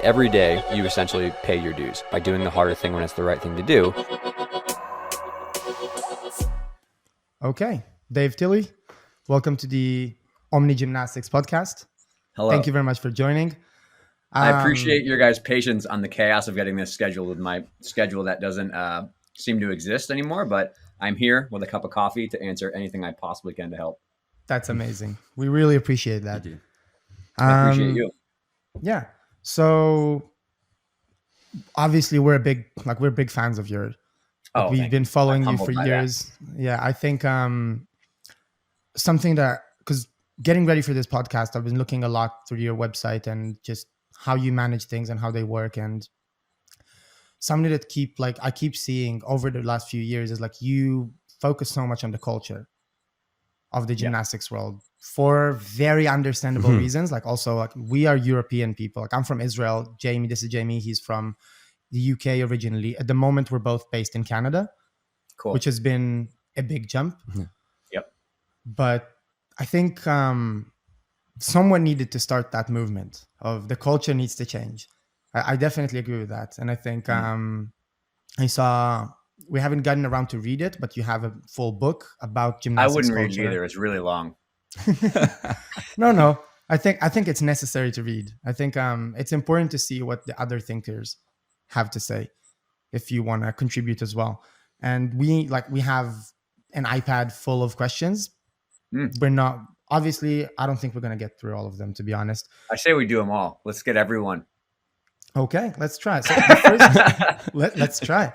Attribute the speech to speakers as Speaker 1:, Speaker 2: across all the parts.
Speaker 1: Every day, you essentially pay your dues by doing the harder thing when it's the right thing to do.
Speaker 2: Okay, Dave Tilley, welcome to the Omni Gymnastics podcast.
Speaker 3: Hello.
Speaker 2: Thank you very much for joining.
Speaker 3: I appreciate your guys' patience on the chaos of getting this scheduled with my schedule that doesn't seem to exist anymore, but I'm here with a cup of coffee to answer anything I possibly can to help.
Speaker 2: That's amazing. We really appreciate that.
Speaker 3: I appreciate you.
Speaker 2: Yeah. So obviously we're big fans of yours. Like, we've been following you for years. Yeah, I think something that, because getting ready for this podcast, I've been looking a lot through your website and just how you manage things and how they work. And something that I keep seeing over the last few years is like you focus so much on the culture of the gymnastics world for very understandable reasons. Like also, like, we are European people. Like, I'm from Israel. Jamie, this is Jamie. He's from the UK originally. At the moment, we're both based in Canada,
Speaker 3: Cool.
Speaker 2: which has been a big jump.
Speaker 3: Yep.
Speaker 2: But I think someone needed to start that movement of the culture needs to change. I definitely agree with that. And I think I saw, we haven't gotten around to read it, but you have a full book about gymnastics.
Speaker 3: I wouldn't read
Speaker 2: culture.
Speaker 3: it either. It's really long.
Speaker 2: No. I think it's necessary to read. I think it's important to see what the other thinkers have to say if you want to contribute as well. And we have an iPad full of questions. We're not, obviously, I don't think we're going to get through all of them, to be honest.
Speaker 3: I say we do them all. Let's get everyone.
Speaker 2: Okay, let's try. So the first, let's try.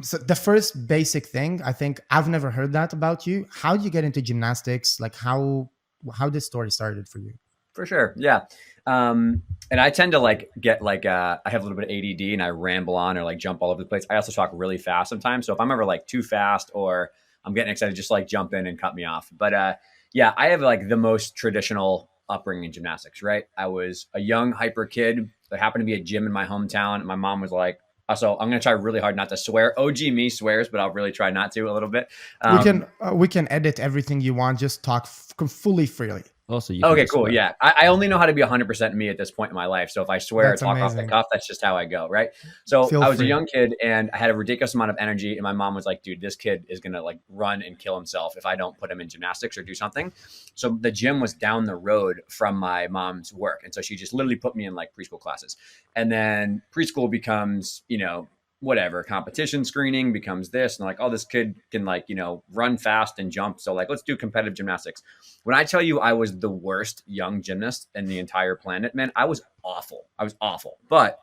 Speaker 2: So the first basic thing, I think I've never heard that about you. How did you get into gymnastics? Like how this story started for you?
Speaker 3: For sure. Yeah. And I tend to get I have a little bit of ADD and I ramble on or jump all over the place. I also talk really fast sometimes. So if I'm ever too fast or I'm getting excited, just jump in and cut me off. But yeah, I have the most traditional upbringing in gymnastics, right? I was a young hyper kid. There happened to be a gym in my hometown. And my mom was like, so I'm going to try really hard not to swear. OG me swears, but I'll really try not to a little bit.
Speaker 2: We can edit everything you want. Just talk fully freely.
Speaker 1: Also,
Speaker 3: okay, cool. Swear. Yeah. I only know how to be 100% me at this point in my life. So if I swear or talk
Speaker 2: amazing.
Speaker 3: Off the cuff, that's just how I go. Right. So
Speaker 2: Feel
Speaker 3: I was
Speaker 2: free.
Speaker 3: a young kid and I had a ridiculous amount of energy. And my mom was like, dude, this kid is going to run and kill himself if I don't put him in gymnastics or do something. So the gym was down the road from my mom's work. And so she just literally put me in preschool classes. And then preschool becomes, whatever, competition screening becomes this, and this kid can run fast and jump. So let's do competitive gymnastics. When I tell you I was the worst young gymnast in the entire planet, man, I was awful. But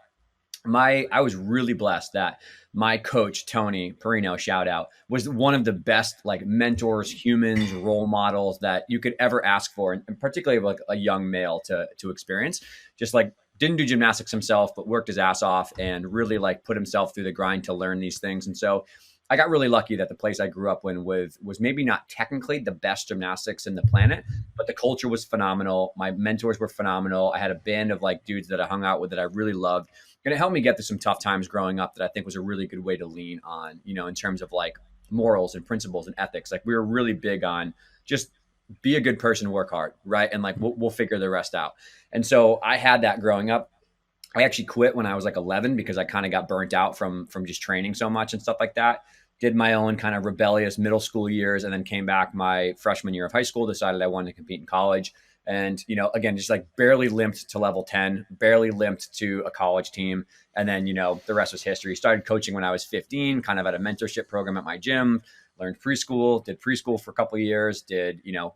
Speaker 3: I was really blessed that my coach, Tony Perino, shout out, was one of the best mentors, humans, role models that you could ever ask for. And particularly a young male to experience, just didn't do gymnastics himself, but worked his ass off and really put himself through the grind to learn these things. And so I got really lucky that the place I grew up in was maybe not technically the best gymnastics in the planet, but the culture was phenomenal. My mentors were phenomenal. I had a band of dudes that I hung out with that I really loved. And it helped me get through some tough times growing up that I think was a really good way to lean on, in terms of morals and principles and ethics. We were really big on just be a good person, work hard, right? And we'll figure the rest out. And so I had that growing up. I actually quit when I was 11 because I kind of got burnt out from just training so much and stuff like that. Did my own kind of rebellious middle school years and then came back my freshman year of high school, decided I wanted to compete in college. And, again, just barely limped to level 10, barely limped to a college team. And then, the rest was history. Started coaching when I was 15, kind of at a mentorship program at my gym. Learned preschool, did preschool for a couple of years,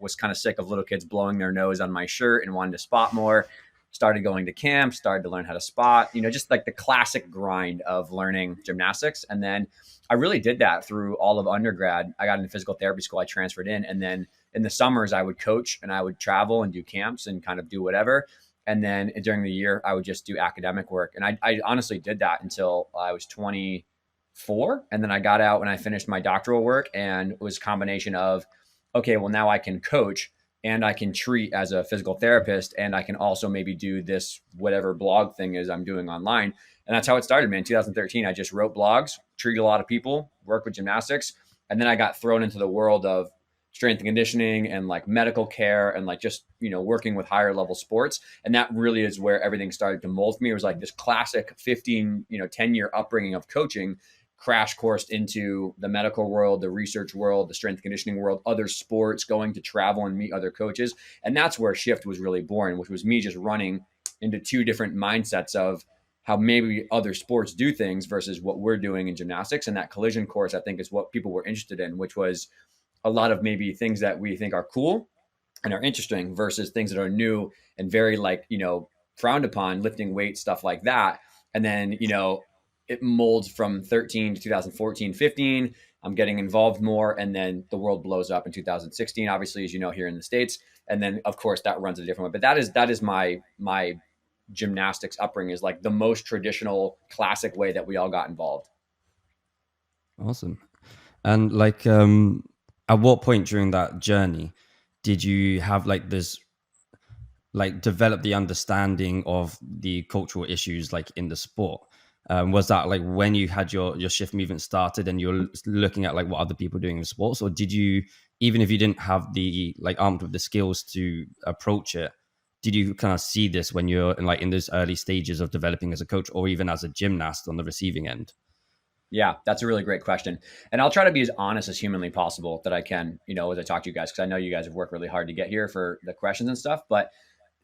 Speaker 3: was kind of sick of little kids blowing their nose on my shirt and wanted to spot more. Started going to camp, started to learn how to spot, just the classic grind of learning gymnastics. And then I really did that through all of undergrad. I got into physical therapy school, I transferred in. And then in the summers, I would coach and I would travel and do camps and kind of do whatever. And then during the year, I would just do academic work. And I honestly did that until I was 24. And then I got out when I finished my doctoral work, and it was a combination of, okay, well, now I can coach and I can treat as a physical therapist, and I can also maybe do this, whatever blog thing is I'm doing online. And that's how it started, man. In 2013, I just wrote blogs, treated a lot of people, worked with gymnastics. And then I got thrown into the world of strength and conditioning and like medical care and like just, working with higher level sports. And that really is where everything started to mold for me. It was like this classic 10-year upbringing of coaching crash coursed into the medical world, the research world, the strength conditioning world, other sports, going to travel and meet other coaches. And that's where Shift was really born, which was me just running into two different mindsets of how maybe other sports do things versus what we're doing in gymnastics. And that collision course, I think, is what people were interested in, which was a lot of maybe things that we think are cool and are interesting versus things that are new and very like, frowned upon, lifting weights, stuff like that. And then, it molds from 13 to 2014, 15. I'm getting involved more. And then the world blows up in 2016, obviously, as you know, here in the States. And then of course that runs a different way. But that is my gymnastics upbringing, is like the most traditional classic way that we all got involved.
Speaker 4: Awesome. And like, at what point during that journey did you have like this, like develop the understanding of the cultural issues like in the sport? Was that like when you had your shift movement started and you're looking at like what other people are doing in sports, or did you, even if you didn't have the like armed with the skills to approach it, did you kind of see this when you're in those early stages of developing as a coach or even as a gymnast on the receiving end?
Speaker 3: Yeah, that's a really great question. And I'll try to be as honest as humanly possible that I can, as I talk to you guys, because I know you guys have worked really hard to get here for the questions and stuff, but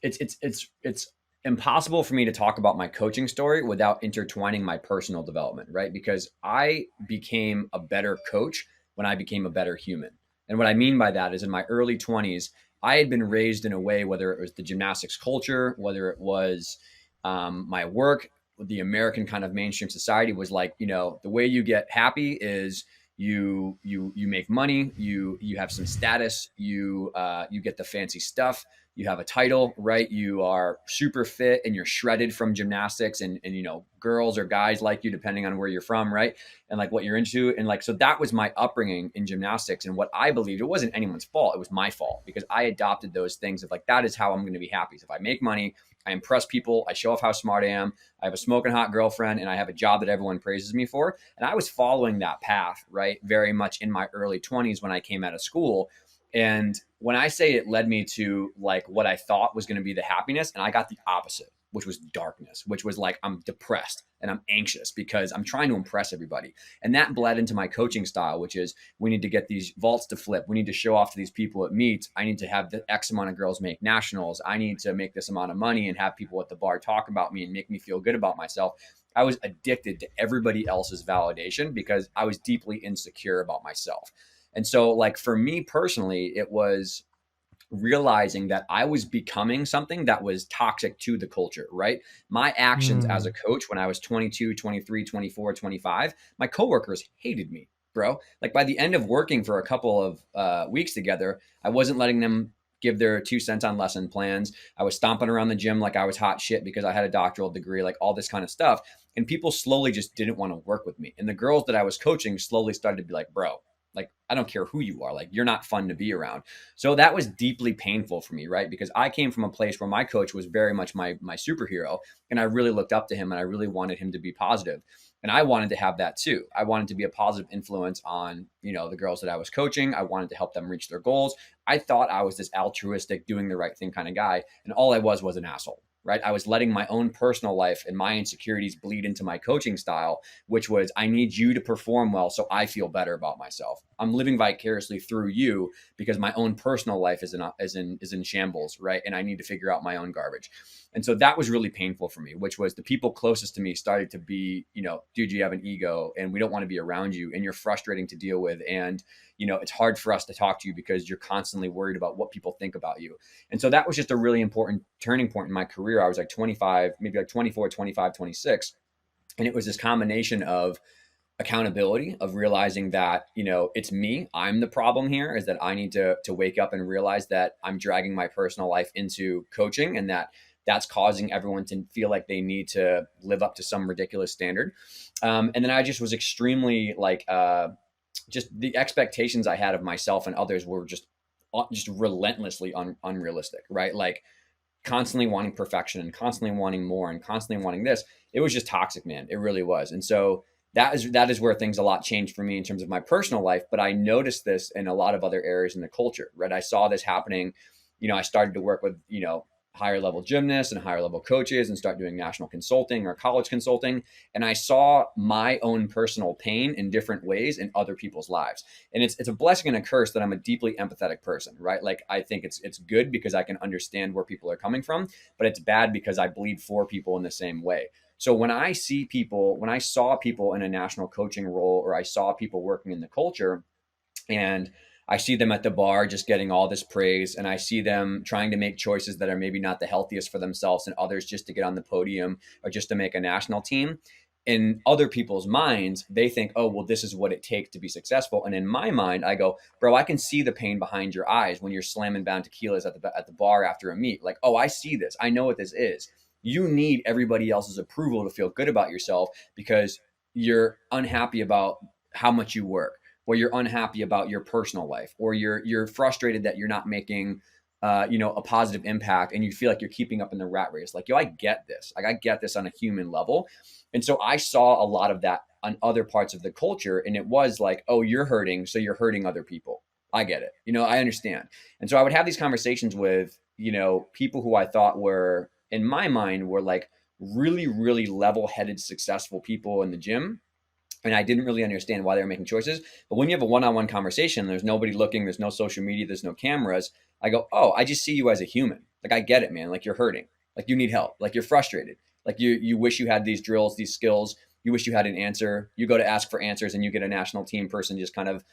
Speaker 3: it's impossible for me to talk about my coaching story without intertwining my personal development, right? Because I became a better coach when I became a better human. And what I mean by that is in my early 20s, I had been raised in a way, whether it was the gymnastics culture, whether it was my work, the American kind of mainstream society was like, the way you get happy is you make money, you have some status, you get the fancy stuff, you have a title, right? You are super fit and you're shredded from gymnastics and girls or guys like you, depending on where you're from, right? And like what you're into. And like, so that was my upbringing in gymnastics. And what I believed, it wasn't anyone's fault. It was my fault because I adopted those things of like, that is how I'm going to be happy. So if I make money, I impress people, I show off how smart I am, I have a smoking hot girlfriend, and I have a job that everyone praises me for. And I was following that path, right? Very much in my early 20s when I came out of school. And when I say it led me to like what I thought was going to be the happiness, and I got the opposite, which was darkness, which was like, I'm depressed and I'm anxious because I'm trying to impress everybody. And that bled into my coaching style, which is we need to get these vaults to flip. We need to show off to these people at meets. I need to have the X amount of girls make nationals. I need to make this amount of money and have people at the bar talk about me and make me feel good about myself. I was addicted to everybody else's validation because I was deeply insecure about myself. And so like for me personally, it was realizing that I was becoming something that was toxic to the culture, right? My actions as a coach when I was 22, 23, 24, 25, my coworkers hated me, bro. Like by the end of working for a couple of weeks together, I wasn't letting them give their 2 cents on lesson plans. I was stomping around the gym like I was hot shit because I had a doctoral degree, like all this kind of stuff. And people slowly just didn't want to work with me. And the girls that I was coaching slowly started to be like, bro, like, I don't care who you are, like, you're not fun to be around. So that was deeply painful for me, right? Because I came from a place where my coach was very much my superhero, and I really looked up to him and I really wanted him to be positive. And I wanted to have that too. I wanted to be a positive influence on, the girls that I was coaching. I wanted to help them reach their goals. I thought I was this altruistic, doing the right thing kind of guy. And all I was an asshole. Right? I was letting my own personal life and my insecurities bleed into my coaching style, which was, I need you to perform well so I feel better about myself. I'm living vicariously through you because my own personal life is in shambles, right? And I need to figure out my own garbage. And so that was really painful for me, which was the people closest to me started to be, dude, you have an ego and we don't want to be around you and you're frustrating to deal with. And it's hard for us to talk to you because you're constantly worried about what people think about you. And so that was just a really important turning point in my career. I was like 25, maybe like 24, 25, 26. And it was this combination of accountability, of realizing that, it's me, I'm the problem here, is that I need to wake up and realize that I'm dragging my personal life into coaching and that's causing everyone to feel like they need to live up to some ridiculous standard. And then I just was extremely like, just the expectations I had of myself and others were just relentlessly unrealistic, right? Like constantly wanting perfection and constantly wanting more and constantly wanting this. It was just toxic, man. It really was. And so, that is where things a lot changed for me in terms of my personal life. But I noticed this in a lot of other areas in the culture, right? I saw this happening. I started to work with, higher level gymnasts and higher level coaches and start doing national consulting or college consulting. And I saw my own personal pain in different ways in other people's lives. And it's a blessing and a curse that I'm a deeply empathetic person, right? Like, I think it's good because I can understand where people are coming from, but it's bad because I bleed for people in the same way. So when I saw people in a national coaching role, or I saw people working in the culture, and I see them at the bar just getting all this praise, and I see them trying to make choices that are maybe not the healthiest for themselves and others just to get on the podium or just to make a national team. In other people's minds, they think, oh, well, this is what it takes to be successful. And in my mind, I go, bro, I can see the pain behind your eyes when you're slamming down tequilas at the bar after a meet. Like, oh, I see this. I know what this is. You need everybody else's approval to feel good about yourself because you're unhappy about how much you work, or you're unhappy about your personal life, or you're frustrated that you're not making a positive impact, and you feel like you're keeping up in the rat race. Like, yo, I get this. Like, I get this on a human level. And so I saw a lot of that on other parts of the culture, and it was like, oh, you're hurting, so you're hurting other people. I get it. I understand. And so I would have these conversations with, people who I thought were, in my mind, were like really, really level-headed, successful people in the gym. And I didn't really understand why they were making choices. But when you have a one-on-one conversation, there's nobody looking, there's no social media, there's no cameras. I go, oh, I just see you as a human. Like, I get it, man. Like, you're hurting. Like, you need help. Like, you're frustrated. Like, you wish you had these drills, these skills. You wish you had an answer. You go to ask for answers, and you get a national team person just kind of,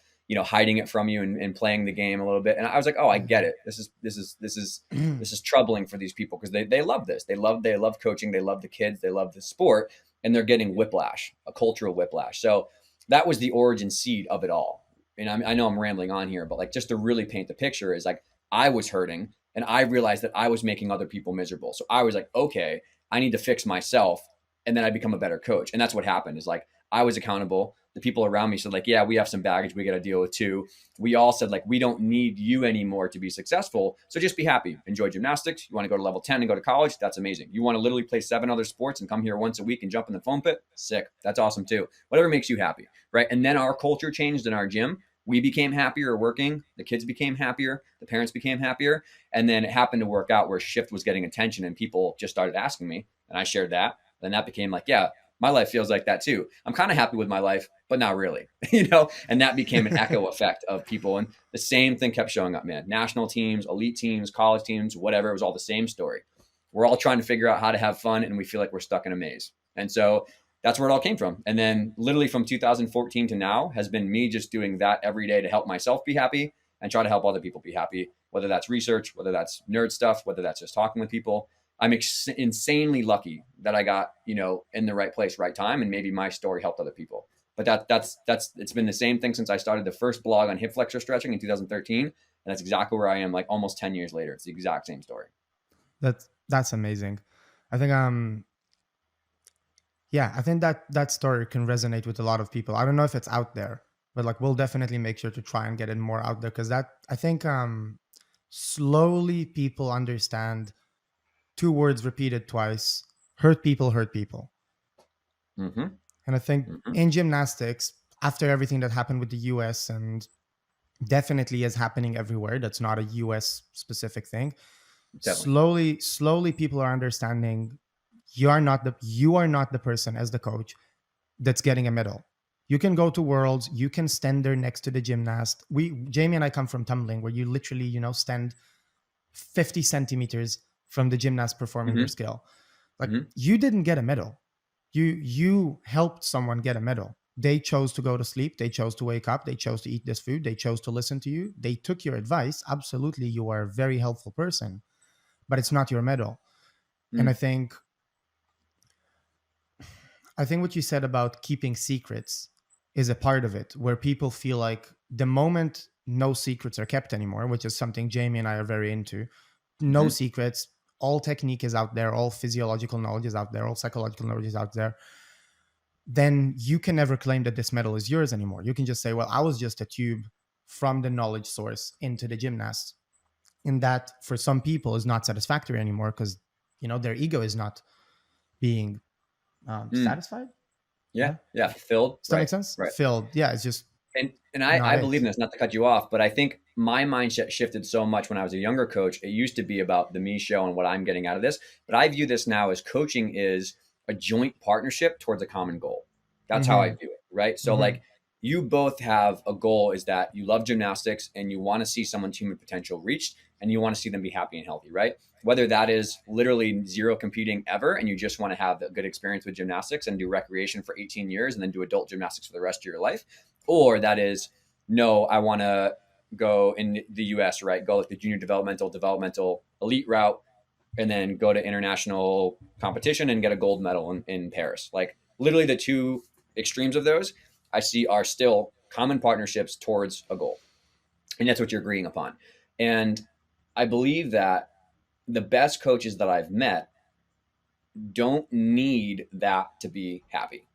Speaker 3: hiding it from you and playing the game a little bit. And I was like, oh, I get it. This is troubling for these people, because they love this. They love coaching. They love the kids. They love the sport. And they're getting whiplash, a cultural whiplash. So that was the origin seed of it all. And I know I'm rambling on here, but like, just to really paint the picture, is like, I was hurting, and I realized that I was making other people miserable. So I was like, okay, I need to fix myself. And then I become a better coach. And that's what happened, is like, I was accountable. The people around me said, like, yeah, we have some baggage we got to deal with too. We all said, like, we don't need you anymore to be successful. So just be happy. Enjoy gymnastics. You want to go to level 10 and go to college? That's amazing. You want to literally play 7 other sports and come here once a week and jump in the foam pit? Sick. That's awesome too. Whatever makes you happy, right? And then our culture changed in our gym. We became happier working. The kids became happier. The parents became happier. And then it happened to work out where shift was getting attention, and people just started asking me, and I shared that. Then that became like, yeah, my life feels like that too. I'm kind of happy with my life, but not really, and that became an echo effect of people. And the same thing kept showing up, man. National teams, elite teams, college teams, whatever. It was all the same story. We're all trying to figure out how to have fun, and we feel like we're stuck in a maze. And so that's where it all came from. And then literally from 2014 to now has been me just doing that every day to help myself be happy and try to help other people be happy, whether that's research, whether that's nerd stuff, whether that's just talking with people. I'm insanely lucky that I got, in the right place, right time. And maybe my story helped other people. But that's it's been the same thing since I started the first blog on hip flexor stretching in 2013. And that's exactly where I am, like almost 10 years later. It's the exact same story.
Speaker 2: That's amazing. I think I think that story can resonate with a lot of people. I don't know if it's out there, but like, we'll definitely make sure to try and get it more out there, because that, I think, slowly people understand 2 words repeated twice: hurt people hurt people.
Speaker 3: Mm-hmm.
Speaker 2: And I think in gymnastics, after everything that happened with the US, and definitely is happening everywhere, that's not a US specific thing. Definitely. Slowly people are understanding you are not the person as the coach that's getting a medal. You can go to worlds, you can stand there next to the gymnast. Jamie and I come from tumbling, where you literally, stand 50 centimeters from the gymnast performing their skill. Like, you didn't get a medal. You helped someone get a medal. They chose to go to sleep. They chose to wake up. They chose to eat this food. They chose to listen to you. They took your advice. Absolutely, you are a very helpful person, but it's not your medal. And I think what you said about keeping secrets is a part of it, where people feel like the moment no secrets are kept anymore, which is something Jamie and I are very into, no secrets, all technique is out there, all physiological knowledge is out there, all psychological knowledge is out there, then you can never claim that this medal is yours anymore. You can just say, well, I was just a tube from the knowledge source into the gymnast. And that, for some people, is not satisfactory anymore, because, their ego is not being satisfied.
Speaker 3: Yeah. Yeah. Fulfilled.
Speaker 2: Does that
Speaker 3: Right.
Speaker 2: make sense?
Speaker 3: Right.
Speaker 2: Filled. Yeah, it's just
Speaker 3: And
Speaker 2: not
Speaker 3: I believe
Speaker 2: it.
Speaker 3: in this, not to cut you off, but I think my mindset shifted so much when I was a younger coach. It used to be about the me show and what I'm getting out of this. But I view this now as coaching is a joint partnership towards a common goal. That's how I
Speaker 2: Mm-hmm.
Speaker 3: view it. Right. So
Speaker 2: Mm-hmm.
Speaker 3: like you both have a goal is that you love gymnastics and you want to see someone's human potential reached and you want to see them be happy and healthy. Right. Whether that is literally zero competing ever and you just want to have a good experience with gymnastics and do recreation for 18 years and then do adult gymnastics for the rest of your life, or that is, no, I want to go in the US, right? Go like the junior developmental elite route, and then go to international competition and get a gold medal in Paris. Like literally the two extremes of those I see are still common partnerships towards a goal. And that's what you're agreeing upon. And I believe that the best coaches that I've met don't need that to be happy,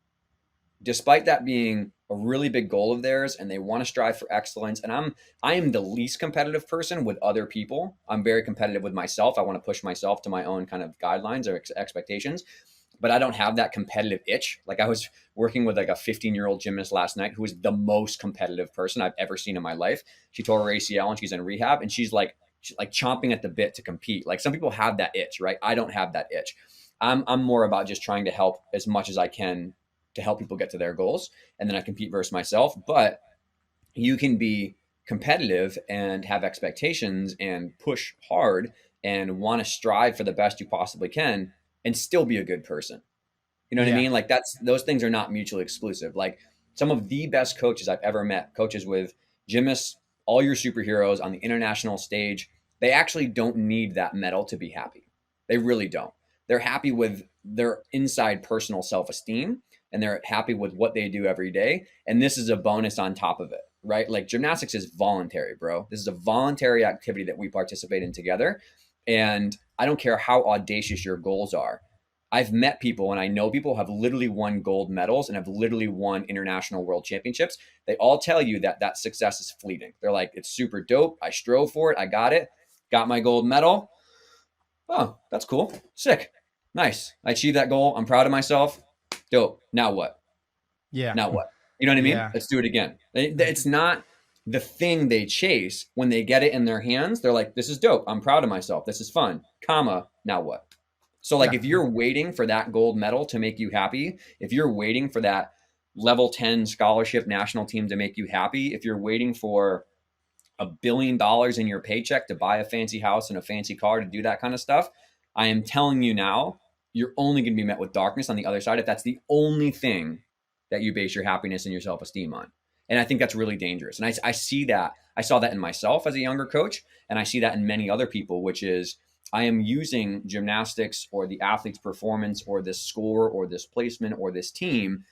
Speaker 3: despite that being a really big goal of theirs and they want to strive for excellence. And I am the least competitive person with other people. I'm very competitive with myself. I want to push myself to my own kind of guidelines or expectations, but I don't have that competitive itch. Like I was working with like a 15-year-old gymnast last night who is the most competitive person I've ever seen in my life. She tore her ACL and she's in rehab and she's like chomping at the bit to compete. Like some people have that itch, right? I don't have that itch. I'm more about just trying to help as much as I can to help people get to their goals. And then I compete versus myself. But you can be competitive and have expectations and push hard and want to strive for the best you possibly can and still be a good person. You know what I
Speaker 2: Yeah.
Speaker 3: mean? Like those things are not mutually exclusive. Like some of the best coaches I've ever met, coaches with gymnasts, all your superheroes on the international stage, they actually don't need that medal to be happy. They really don't. They're happy with their inside personal self-esteem and they're happy with what they do every day. And this is a bonus on top of it, right? Like gymnastics is voluntary, bro. This is a voluntary activity that we participate in together. And I don't care how audacious your goals are. I've met people and I know people have literally won gold medals and have literally won international world championships. They all tell you that that success is fleeting. They're like, it's super dope. I strove for it. I got my gold medal. Oh, that's cool. Sick. Nice. I achieved that goal. I'm proud of myself. Dope. Now what?
Speaker 2: Yeah.
Speaker 3: Now what? You know what I mean?
Speaker 2: Yeah.
Speaker 3: Let's do it again. It's not the thing they chase. When they get it in their hands, they're like, this is dope. I'm proud of myself. This is fun. Comma. Now what? So like
Speaker 2: Yeah.
Speaker 3: if you're waiting for that gold medal to make you happy, if you're waiting for that level 10 scholarship national team to make you happy, if you're waiting for $1 billion in your paycheck to buy a fancy house and a fancy car to do that kind of stuff, I am telling you now, you're only going to be met with darkness on the other side if that's the only thing that you base your happiness and your self-esteem on. And I think that's really dangerous. And I see that. I saw that in myself as a younger coach, and I see that in many other people, which is I am using gymnastics or the athlete's performance or this score or this placement or this team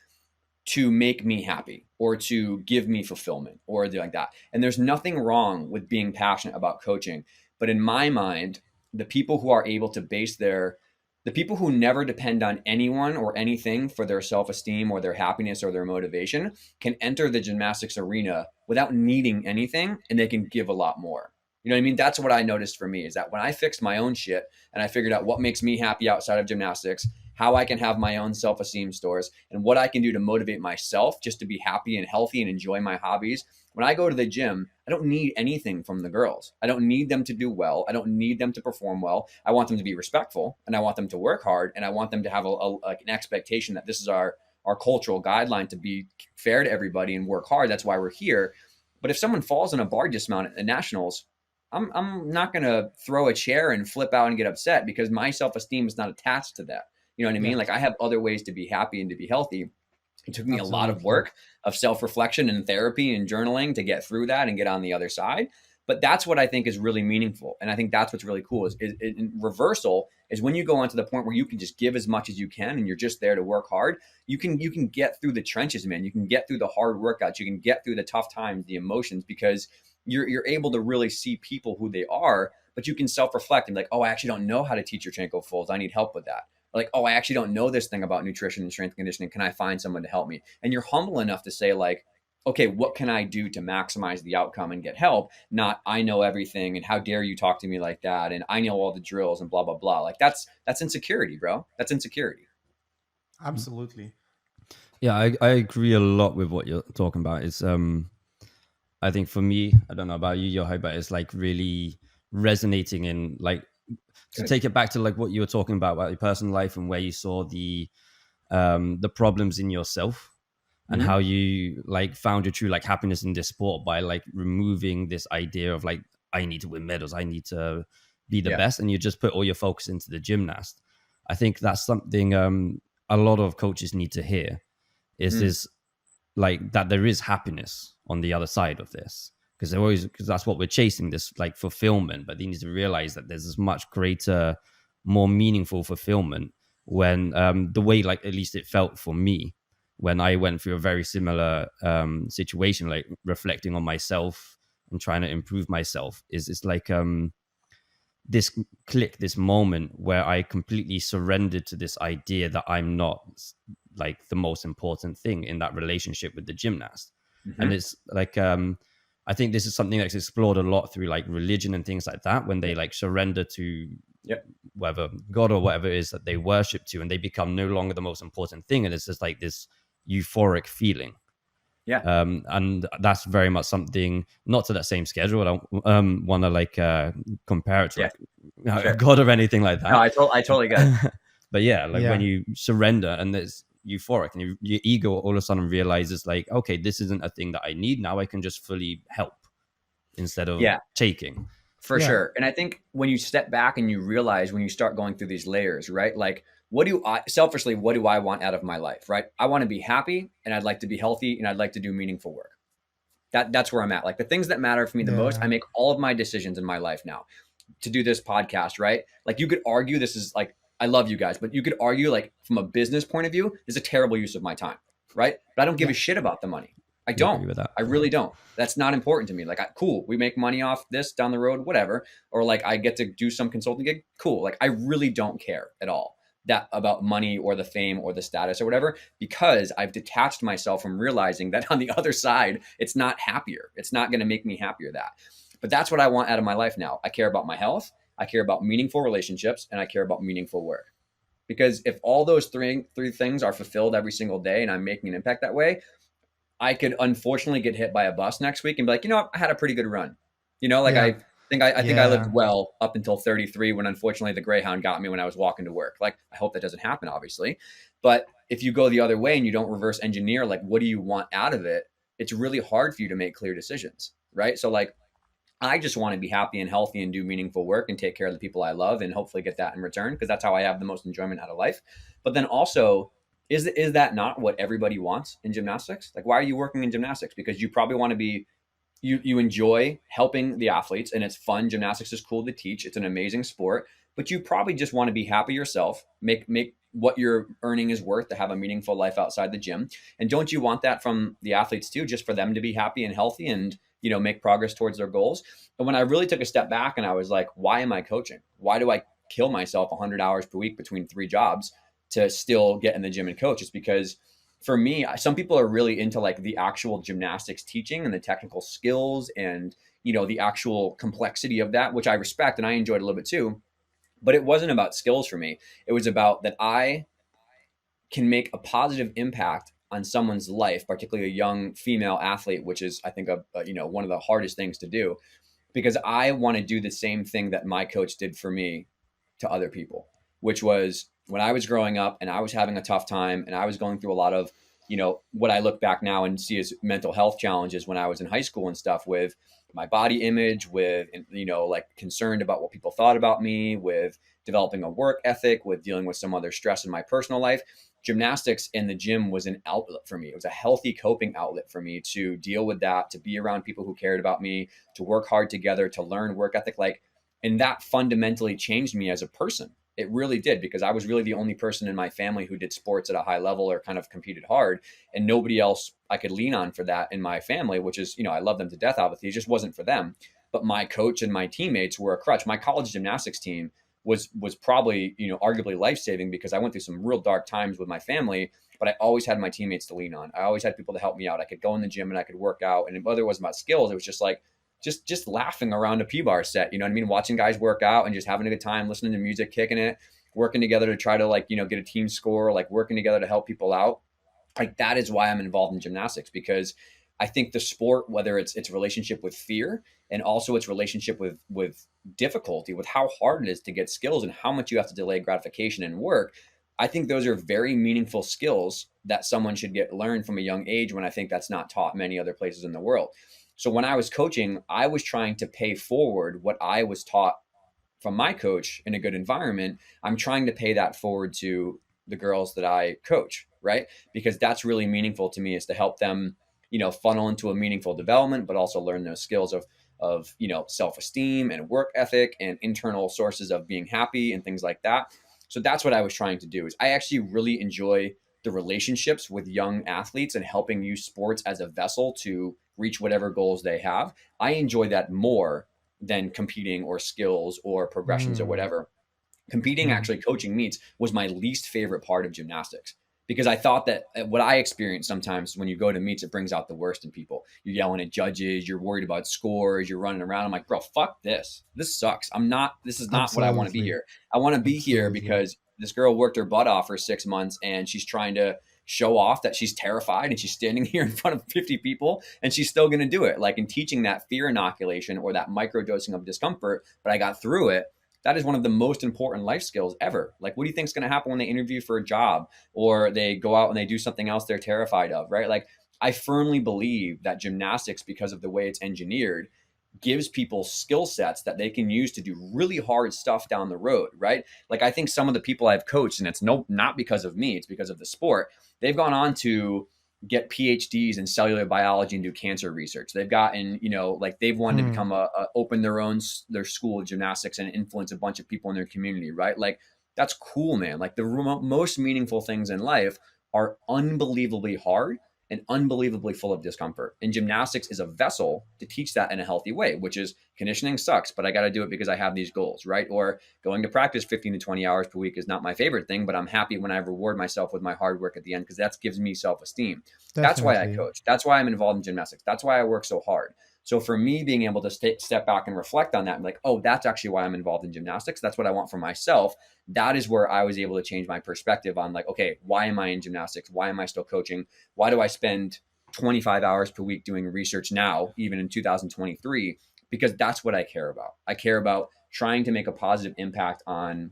Speaker 3: to make me happy or to give me fulfillment or like that. And there's nothing wrong with being passionate about coaching. But in my mind, the people who are able to base the people who never depend on anyone or anything for their self-esteem or their happiness or their motivation can enter the gymnastics arena without needing anything and they can give a lot more. You know what I mean? That's what I noticed for me is that when I fixed my own shit and I figured out what makes me happy outside of gymnastics, how I can have my own self-esteem stores and what I can do to motivate myself just to be happy and healthy and enjoy my hobbies. When I go to the gym, I don't need anything from the girls. I don't need them to do well. I don't need them to perform well. I want them to be respectful and I want them to work hard and I want them to have like an expectation that this is our cultural guideline to be fair to everybody and work hard. That's why we're here. But if someone falls in a bar dismount at the nationals, I'm not going to throw a chair and flip out and get upset because my self-esteem is not attached to that. You know what I mean?
Speaker 2: Yeah.
Speaker 3: Like I have other ways to be happy and to be healthy. It took me a lot of
Speaker 2: Absolutely.
Speaker 3: work of self-reflection and therapy and journaling to get through that and get on the other side. But that's what I think is really meaningful. And I think that's what's really cool is reversal is when you go on to the point where you can just give as much as you can and you're just there to work hard. You can get through the trenches, man. You can get through the hard workouts. You can get through the tough times, the emotions, because you're able to really see people who they are, but you can self-reflect and be like, oh, I actually don't know how to teach your Chanko folds. I need help with that. Like, oh, I actually don't know this thing about nutrition and strength conditioning. Can I find someone to help me? And you're humble enough to say like, okay, what can I do to maximize the outcome and get help? Not I know everything and how dare you talk to me like that? And I know all the drills and blah, blah, blah. Like that's insecurity, bro. That's insecurity.
Speaker 2: Absolutely.
Speaker 4: Yeah, I agree a lot with what you're talking about. It's I think for me, I don't know about you, Yohai, but it's like really resonating in like to
Speaker 3: Good.
Speaker 4: take it back to like what you were talking about your personal life and where you saw the problems in yourself and
Speaker 3: Mhm.
Speaker 4: how you like found your true like happiness in this sport by like removing this idea of like I need to win medals, I need to be the
Speaker 3: Yeah.
Speaker 4: best, and you just put all your focus into the gymnast. I think that's something a lot of coaches need to hear is
Speaker 3: Mm.
Speaker 4: this like that there is happiness on the other side of this, because they're always, because that's what we're chasing, this like fulfillment, but they need to realize that there's this much greater, more meaningful fulfillment when the way like at least it felt for me when I went through a very similar situation, like reflecting on myself and trying to improve myself, is it's like this click, this moment where I completely surrendered to this idea that I'm not like the most important thing in that relationship with the gymnast. And
Speaker 3: Mhm.
Speaker 4: it's like I think this is something that's explored a lot through like religion and things like that, when they like surrender to
Speaker 3: Yep.
Speaker 4: whether God or whatever it is that they worship to, and they become no longer the most important thing, and it's just like this euphoric feeling.
Speaker 3: Yeah.
Speaker 4: And that's very much something, not to that same schedule. I don't want to like compare it to
Speaker 3: Yeah.
Speaker 4: like
Speaker 3: Sure.
Speaker 4: God or anything like
Speaker 3: No,
Speaker 4: that.
Speaker 3: I totally get it.
Speaker 4: But yeah, like when
Speaker 2: Yeah.
Speaker 4: you surrender and it's euphoric, and your ego all of a sudden realizes like, okay, this isn't a thing that I need now. I can just fully help instead of
Speaker 3: Yeah.
Speaker 4: taking.
Speaker 3: For
Speaker 2: Yeah.
Speaker 3: sure. And I think when you step back and you realize when you start going through these layers, right? Like, what do I selfishly, what do I want out of my life, right? I want to be happy and I'd like to be healthy and I'd like to do meaningful work. That's where I'm at. Like the things that matter for me the most, I
Speaker 2: Yeah.
Speaker 3: make all of my decisions in my life now to do this podcast, right? Like you could argue this is like, I love you guys, but you could argue like from a business point of view, this is a terrible use of my time, right? But I don't give
Speaker 2: Yeah.
Speaker 3: a shit about the money. I
Speaker 4: I agree
Speaker 3: don't.
Speaker 4: with that.
Speaker 3: I really don't. That's not important to me. Like, cool, we make money off this down the road, whatever. Or like, I get to do some consulting gig. Cool. Like, I really don't care at all that about money or the fame or the status or whatever, because I've detached myself from realizing that on the other side, it's not happier. It's not going to make me happier that. But that's what I want out of my life now. I care about my health. I care about meaningful relationships, and I care about meaningful work. Because if all those three things are fulfilled every single day and I'm making an impact that way, I could unfortunately get hit by a bus next week and be like, you know what? I had a pretty good run. You know, like
Speaker 2: Yeah.
Speaker 3: I think I lived
Speaker 2: Yeah.
Speaker 3: well up until 33 when unfortunately the Greyhound got me when I was walking to work. Like I hope that doesn't happen, obviously. But if you go the other way and you don't reverse engineer, like what do you want out of it? It's really hard for you to make clear decisions. Right. So like I just want to be happy and healthy and do meaningful work and take care of the people I love and hopefully get that in return, because that's how I have the most enjoyment out of life. But then also, is that not what everybody wants in gymnastics? Like, why are you working in gymnastics? Because you probably want to be you enjoy helping the athletes and it's fun. Gymnastics is cool to teach. It's an amazing sport, but you probably just want to be happy yourself, make what you're earning is worth to have a meaningful life outside the gym. And don't you want that from the athletes too, just for them to be happy and healthy and, you know, make progress towards their goals? And when I really took a step back and I was like, why am I coaching? Why do I kill myself 100 hours per week between 3 jobs to still get in the gym and coach? It's because for me, some people are really into like the actual gymnastics teaching and the technical skills and, you know, the actual complexity of that, which I respect and I enjoyed a little bit too. But it wasn't about skills for me. It was about that I can make a positive impact on someone's life, particularly a young female athlete, which is, I think, you know, one of the hardest things to do, because I want to do the same thing that my coach did for me to other people, which was when I was growing up and I was having a tough time and I was going through a lot of, you know, what I look back now and see as mental health challenges when I was in high school and stuff, with my body image, with, you know, like concerned about what people thought about me, with developing a work ethic, with dealing with some other stress in my personal life. Gymnastics in the gym was an outlet for me. It was a healthy coping outlet for me to deal with that, to be around people who cared about me, to work hard together, to learn work ethic. Like, and that fundamentally changed me as a person. It really did, because I was really the only person in my family who did sports at a high level or kind of competed hard, and nobody else I could lean on for that in my family, which is, you know, I love them to death, obviously. It just wasn't for them. But my coach and my teammates were a crutch. My college gymnastics team was probably, you know, arguably life-saving, because I went through some real dark times with my family, but I always had my teammates to lean on. I always had people to help me out. I could go in the gym and I could work out. And whether it was about skills, it was just like, just laughing around a P-bar set, you know what I mean? Watching guys work out and just having a good time, listening to music, kicking it, working together to try to, like, you know, get a team score, like working together to help people out. Like that is why I'm involved in gymnastics, because I think the sport, whether it's its relationship with fear and also its relationship with difficulty, with how hard it is to get skills and how much you have to delay gratification and work, I think those are very meaningful skills that someone should get learned from a young age, when I think that's not taught many other places in the world. So when I was coaching, I was trying to pay forward what I was taught from my coach in a good environment. I'm trying to pay that forward to the girls that I coach, right? Because that's really meaningful to me, is to help them, funnel into a meaningful development, but also learn those skills of self-esteem and work ethic and internal sources of being happy and things like that. So that's what I was trying to do. Is I actually really enjoy the relationships with young athletes and helping use sports as a vessel to reach whatever goals they have. I enjoy that more than competing or skills or progressions or whatever. Competing, actually coaching meets, was my least favorite part of gymnastics, because I thought that what I experienced sometimes when you go to meets, it brings out the worst in people. You're yelling at judges, you're worried about scores, you're running around. I'm like, bro, fuck this. This sucks. This is not what I want to be here. I want to be here because this girl worked her butt off for 6 months and she's trying to show off that she's terrified, and she's standing here in front of 50 people and she's still going to do it. Like, in teaching that fear inoculation or that microdosing of discomfort, but I got through it. That is one of the most important life skills ever. Like, what do you think is going to happen when they interview for a job, or they go out and they do something else they're terrified of, right? Like, I firmly believe that gymnastics, because of the way it's engineered, gives people skill sets that they can use to do really hard stuff down the road, right? Like, I think some of the people I've coached, and it's not because of me, it's because of the sport, they've gone on to get PhDs in cellular biology and do cancer research. They've gotten, like, they've wanted to become open their school of gymnastics and influence a bunch of people in their community, right? Like, that's cool, man. Like, the most meaningful things in life are unbelievably hard and unbelievably full of discomfort. And gymnastics is a vessel to teach that in a healthy way, which is, conditioning sucks, but I got to do it because I have these goals, right? Or going to practice 15 to 20 hours per week is not my favorite thing, but I'm happy when I reward myself with my hard work at the end, because that gives me self-esteem. That's why I coach. That's why I'm involved in gymnastics. That's why I work so hard. So for me, being able to step back and reflect on that, I'm like, oh, that's actually why I'm involved in gymnastics. That's what I want for myself. That is where I was able to change my perspective on, like, okay, why am I in gymnastics? Why am I still coaching? Why do I spend 25 hours per week doing research now, even in 2023? Because that's what I care about. I care about trying to make a positive impact on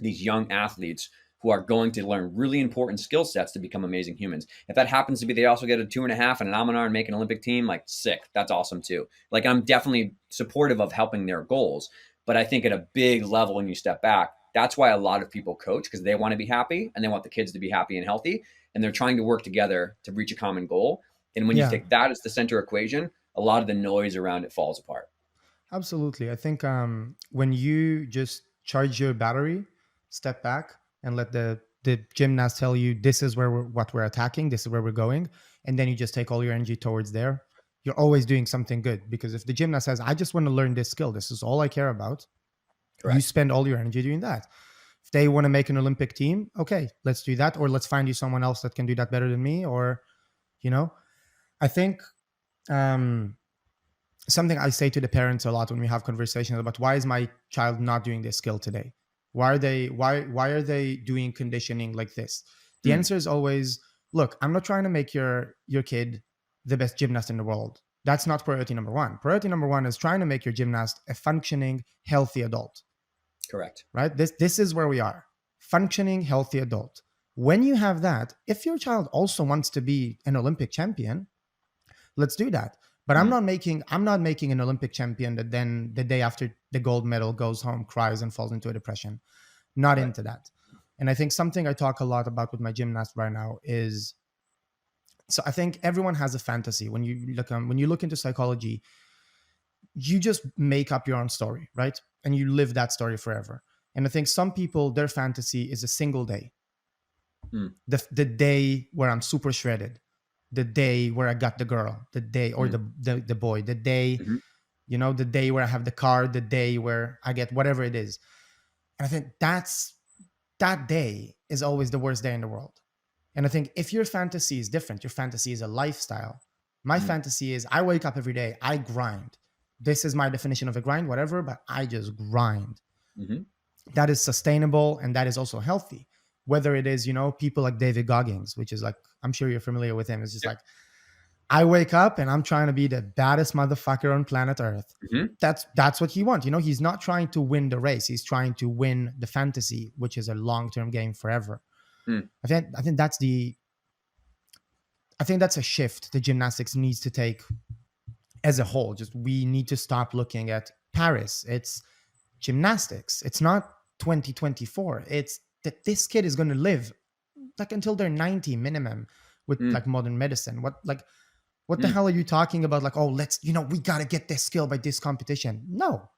Speaker 3: these young athletes who are going to learn really important skill sets to become amazing humans. If that happens to be they also get a 2.5 and an almonar and make an Olympic team, like, sick. That's awesome too. Like, I'm definitely supportive of helping their goals. But I think at a big level, when you step back, that's why a lot of people coach, because they want to be happy and they want the kids to be happy and healthy. And they're trying to work together to reach a common goal. And when you take that as the center equation, a lot of the noise around it falls apart.
Speaker 2: Absolutely. I think when you just charge your battery, step back, and let the gymnast tell you, this is what we're attacking, this is where we're going, and then you just take all your energy towards there, you're always doing something good. Because if the gymnast says, I just want to learn this skill, this is all I care about, correct, you spend all your energy doing that. If they want to make an Olympic team, okay, let's do that, or let's find you someone else that can do that better than me. Or, I think something I say to the parents a lot when we have conversations about, why is my child not doing this skill today? Why are they doing conditioning like this? The answer is always, look, I'm not trying to make your kid the best gymnast in the world. That's not priority number one. Priority number one is trying to make your gymnast a functioning, healthy adult.
Speaker 3: Correct.
Speaker 2: Right? This is where we are. Functioning, healthy adult. When you have that, if your child also wants to be an Olympic champion, let's do that. But I'm not making an Olympic champion that then the day after the gold medal goes home, cries, and falls into a depression. Not into that. And I think something I talk a lot about with my gymnast right now is, so I think everyone has a fantasy. When you look into psychology, you just make up your own story, right? And you live that story forever. And I think some people, their fantasy is a single day. The day where I'm super shredded. The day where I got the girl, the day, or the boy, the day, the day where I have the car, the day where I get whatever it is. And I think that day is always the worst day in the world. And I think if your fantasy is different, your fantasy is a lifestyle. My fantasy is, I wake up every day, I grind. This is my definition of a grind, whatever, but I just grind. That is sustainable, and that is also healthy. whether it is, people like David Goggins, which is like, I'm sure you're familiar with him. It's just
Speaker 3: Yeah.
Speaker 2: like, I wake up and I'm trying to be the baddest motherfucker on planet Earth.
Speaker 3: Mhm.
Speaker 2: That's what he wants. He's not trying to win the race. He's trying to win the fantasy, which is a long-term game forever.
Speaker 3: Mm.
Speaker 2: I think that's a shift the gymnastics needs to take as a whole. Just, we need to stop looking at Paris. It's gymnastics. It's not 2024. It's that this kid is going to live like until they're 90 minimum with like modern medicine. What the hell are you talking about? Like, oh, we got to get this skill by this competition. No,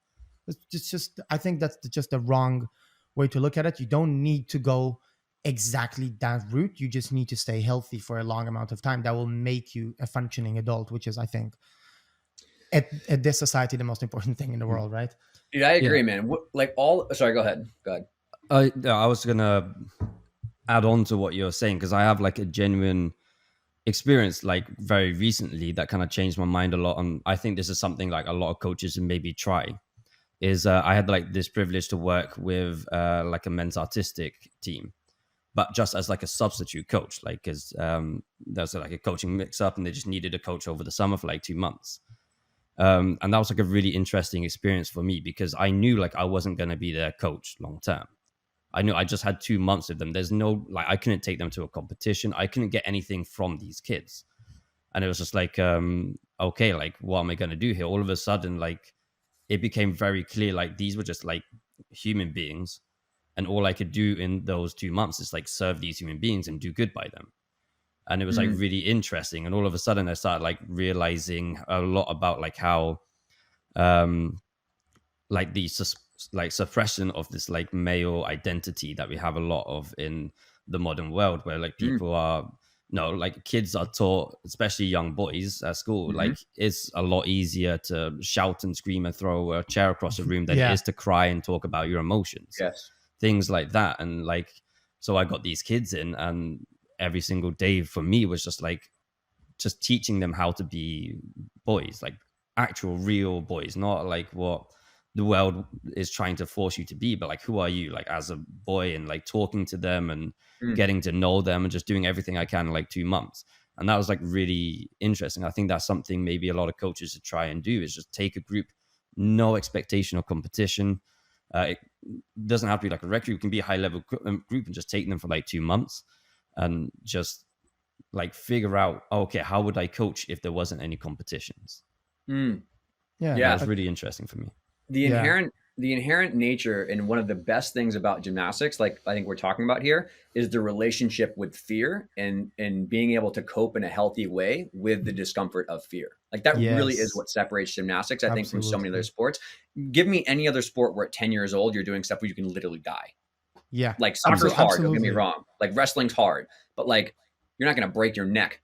Speaker 2: it's just, I think that's just the wrong way to look at it. You don't need to go exactly that route. You just need to stay healthy for a long amount of time. That will make you a functioning adult, which is, I think, at this society, the most important thing in the world, right?
Speaker 3: Dude, I agree, man. Sorry, go ahead.
Speaker 4: I was gonna add on to what you're saying, because I have like a genuine experience like very recently that kind of changed my mind a lot. And I think this is something like a lot of coaches should maybe try. Is I had like this privilege to work with like a men's artistic team, but just as like a substitute coach, like because there's like a coaching mix up and they just needed a coach over the summer for like 2 months. And that was like a really interesting experience for me, because I knew like I wasn't going to be their coach long term. I knew I just had 2 months with them. There's no, like, I couldn't take them to a competition. I couldn't get anything from these kids. And it was just like, okay, like, what am I going to do here? All of a sudden, like, it became very clear, like, these were just like human beings. And all I could do in those 2 months is like serve these human beings and do good by them. And it was like really interesting. And all of a sudden I started like realizing a lot about like how like the like suppression of this like male identity that we have a lot of in the modern world, where like people are like kids are taught, especially young boys at school, like it's a lot easier to shout and scream and throw a chair across a room than it is to cry and talk about your emotions.
Speaker 3: Yes.
Speaker 4: Things like that. And like, so I got these kids in, and every single day for me was just like just teaching them how to be boys, like actual real boys, not like what the world is trying to force you to be, but like, who are you like as a boy, and like talking to them and getting to know them and just doing everything I can in like 2 months. And that was like really interesting. I think that's something maybe a lot of coaches should try and do, is just take a group, no expectation of competition. It doesn't have to be like a rec group. It can be a high level group, and just take them for like 2 months and just like figure out, okay, how would I coach if there wasn't any competitions?
Speaker 2: Yeah,
Speaker 4: That was really interesting for me.
Speaker 3: The inherent nature, and one of the best things about gymnastics, like I think we're talking about here, is the relationship with fear and being able to cope in a healthy way with the discomfort of fear. Like that really is what separates gymnastics, I think, from so many other sports. Give me any other sport where at 10 years old, you're doing stuff where you can literally die.
Speaker 2: Yeah.
Speaker 3: Like soccer's hard, don't get me wrong. Like wrestling's hard, but like you're not going to break your neck,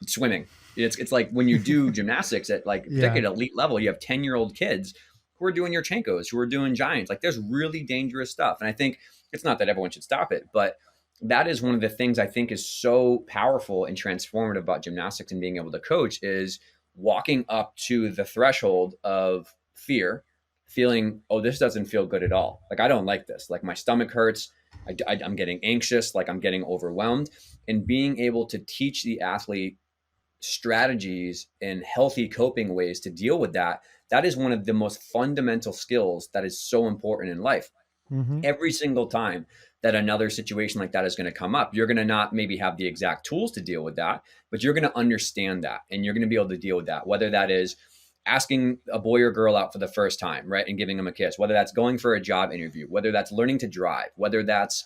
Speaker 3: swimming. It's like when you do gymnastics at like particularly at elite level, you have 10-year-old kids who are doing Yurchenkos, who are doing giants. Like there's really dangerous stuff. And I think it's not that everyone should stop it, but that is one of the things I think is so powerful and transformative about gymnastics and being able to coach, is walking up to the threshold of fear, feeling, oh, this doesn't feel good at all. Like, I don't like this. Like my stomach hurts. I'm getting anxious. Like I'm getting overwhelmed, and being able to teach the athlete strategies and healthy coping ways to deal with that. That is one of the most fundamental skills that is so important in life. Every single time that another situation like that is going to come up, you're going to not maybe have the exact tools to deal with that, but you're going to understand that, and you're going to be able to deal with that, whether that is asking a boy or girl out for the first time, right, and giving them a kiss, whether that's going for a job interview, whether that's learning to drive, whether that's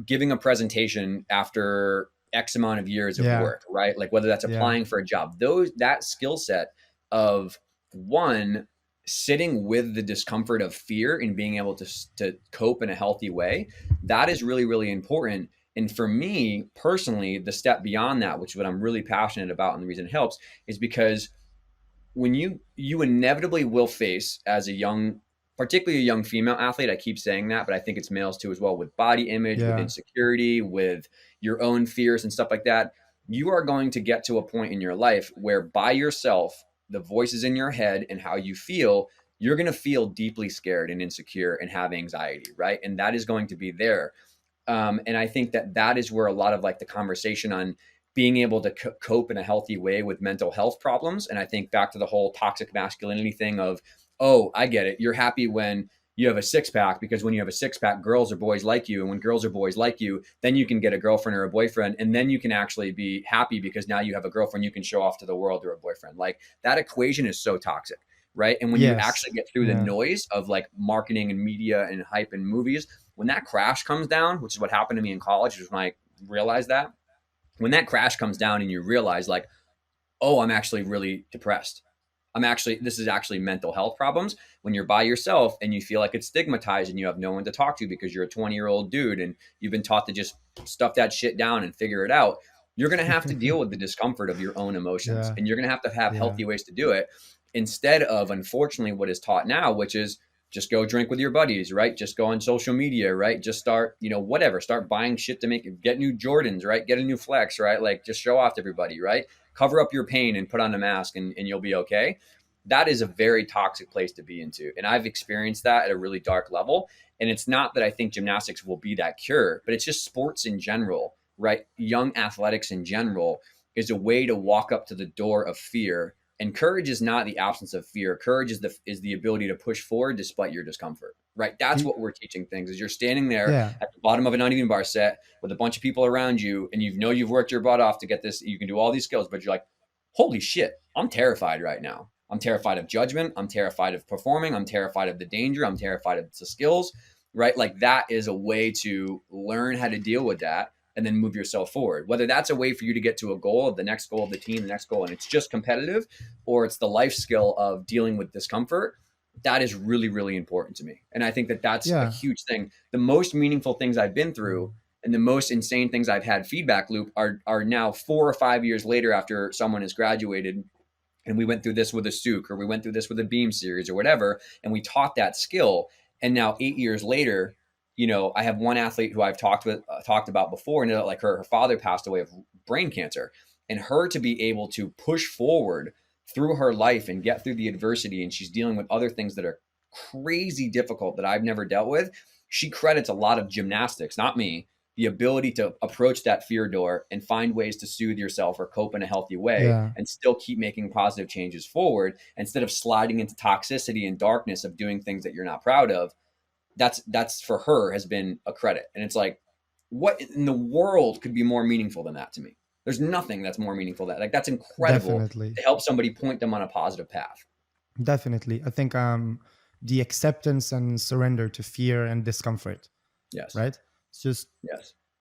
Speaker 3: giving a presentation after X amount of years of work, right? Like whether that's applying for a job, that skill set of one, sitting with the discomfort of fear and being able to cope in a healthy way, that is really, really important. And for me personally, the step beyond that, which is what I'm really passionate about, and the reason it helps, is because when you inevitably will face, as a young, particularly a young female athlete, I keep saying that, but I think it's males too as well, with body image, with insecurity, with your own fears and stuff like that, you are going to get to a point in your life where by yourself, the voices in your head and how you feel you're going to feel deeply scared and insecure and have anxiety, right? And that is going to be there. And I think that is where a lot of like the conversation on being able to cope in a healthy way with mental health problems. And I think back to the whole toxic masculinity thing of, oh, I get it. You're happy when you have a six pack, because when you have a six pack, girls or boys like you. And when girls or boys like you, then you can get a girlfriend or a boyfriend. And then you can actually be happy because now you have a girlfriend you can show off to the world, or a boyfriend. Like, that equation is so toxic, right? And when you actually get through the noise of like marketing and media and hype and movies, when that crash comes down, which is what happened to me in college, is when I realized that. When that crash comes down and you realize like, oh, I'm actually really depressed. This is actually mental health problems. When you're by yourself and you feel like it's stigmatized and you have no one to talk to because you're a 20-year-old dude and you've been taught to just stuff that shit down and figure it out, you're going to have to deal with the discomfort of your own emotions. And you're going to have healthy ways to do it, instead of, unfortunately, what is taught now, which is just go drink with your buddies, right? Just go on social media, right? Just start, whatever, start buying shit to get new Jordans, right? Get a new flex, right? Like, just show off to everybody, right? Cover up your pain and put on a mask and you'll be okay. That is a very toxic place to be into. And I've experienced that at a really dark level. And it's not that I think gymnastics will be that cure, but it's just sports in general, right? Young athletics in general is a way to walk up to the door of fear. And courage is not the absence of fear. Courage is the ability to push forward despite your discomfort, right? That's what we're teaching things, is you're standing there at the bottom of an uneven bar set with a bunch of people around you, and you've worked your butt off to get this. You can do all these skills, but you're like, holy shit, I'm terrified right now. I'm terrified of judgment. I'm terrified of performing. I'm terrified of the danger. I'm terrified of the skills, right? Like, that is a way to learn how to deal with that and then move yourself forward. Whether that's a way for you to get to a goal, the next goal of the team, the next goal, and it's just competitive, or it's the life skill of dealing with discomfort, that is really, really important to me. And I think that's a huge thing. The most meaningful things I've been through and the most insane things I've had feedback loop are now 4 or 5 years later, after someone has graduated and we went through this with a Souk, or we went through this with a beam series or whatever, and we taught that skill. And now 8 years later, I have one athlete who I've talked about before, and like her father passed away of brain cancer, and her to be able to push forward through her life and get through the adversity, and she's dealing with other things that are crazy difficult that I've never dealt with. She credits a lot of gymnastics, not me, the ability to approach that fear door and find ways to soothe yourself or cope in a healthy way and still keep making positive changes forward, instead of sliding into toxicity and darkness of doing things that you're not proud of. That's for her has been a credit. And it's like, what in the world could be more meaningful than that to me? There's nothing that's more meaningful than that. Like, that's incredible to help somebody point them on a positive path.
Speaker 2: Definitely. I think the acceptance and surrender to fear and discomfort.
Speaker 3: Yes.
Speaker 2: Right? It's just,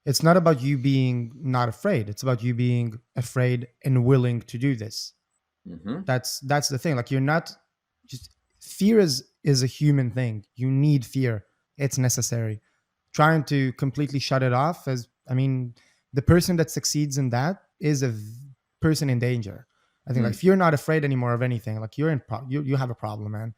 Speaker 2: it's not about you being not afraid. It's about you being afraid and willing to do this.
Speaker 3: Mm-hmm.
Speaker 2: That's the thing. Like, you're not just, fear is a human thing. You need fear. It's necessary. Trying to completely shut it off the person that succeeds in that is a person in danger. I think like, if you're not afraid anymore of anything, like, you're you have a problem, man.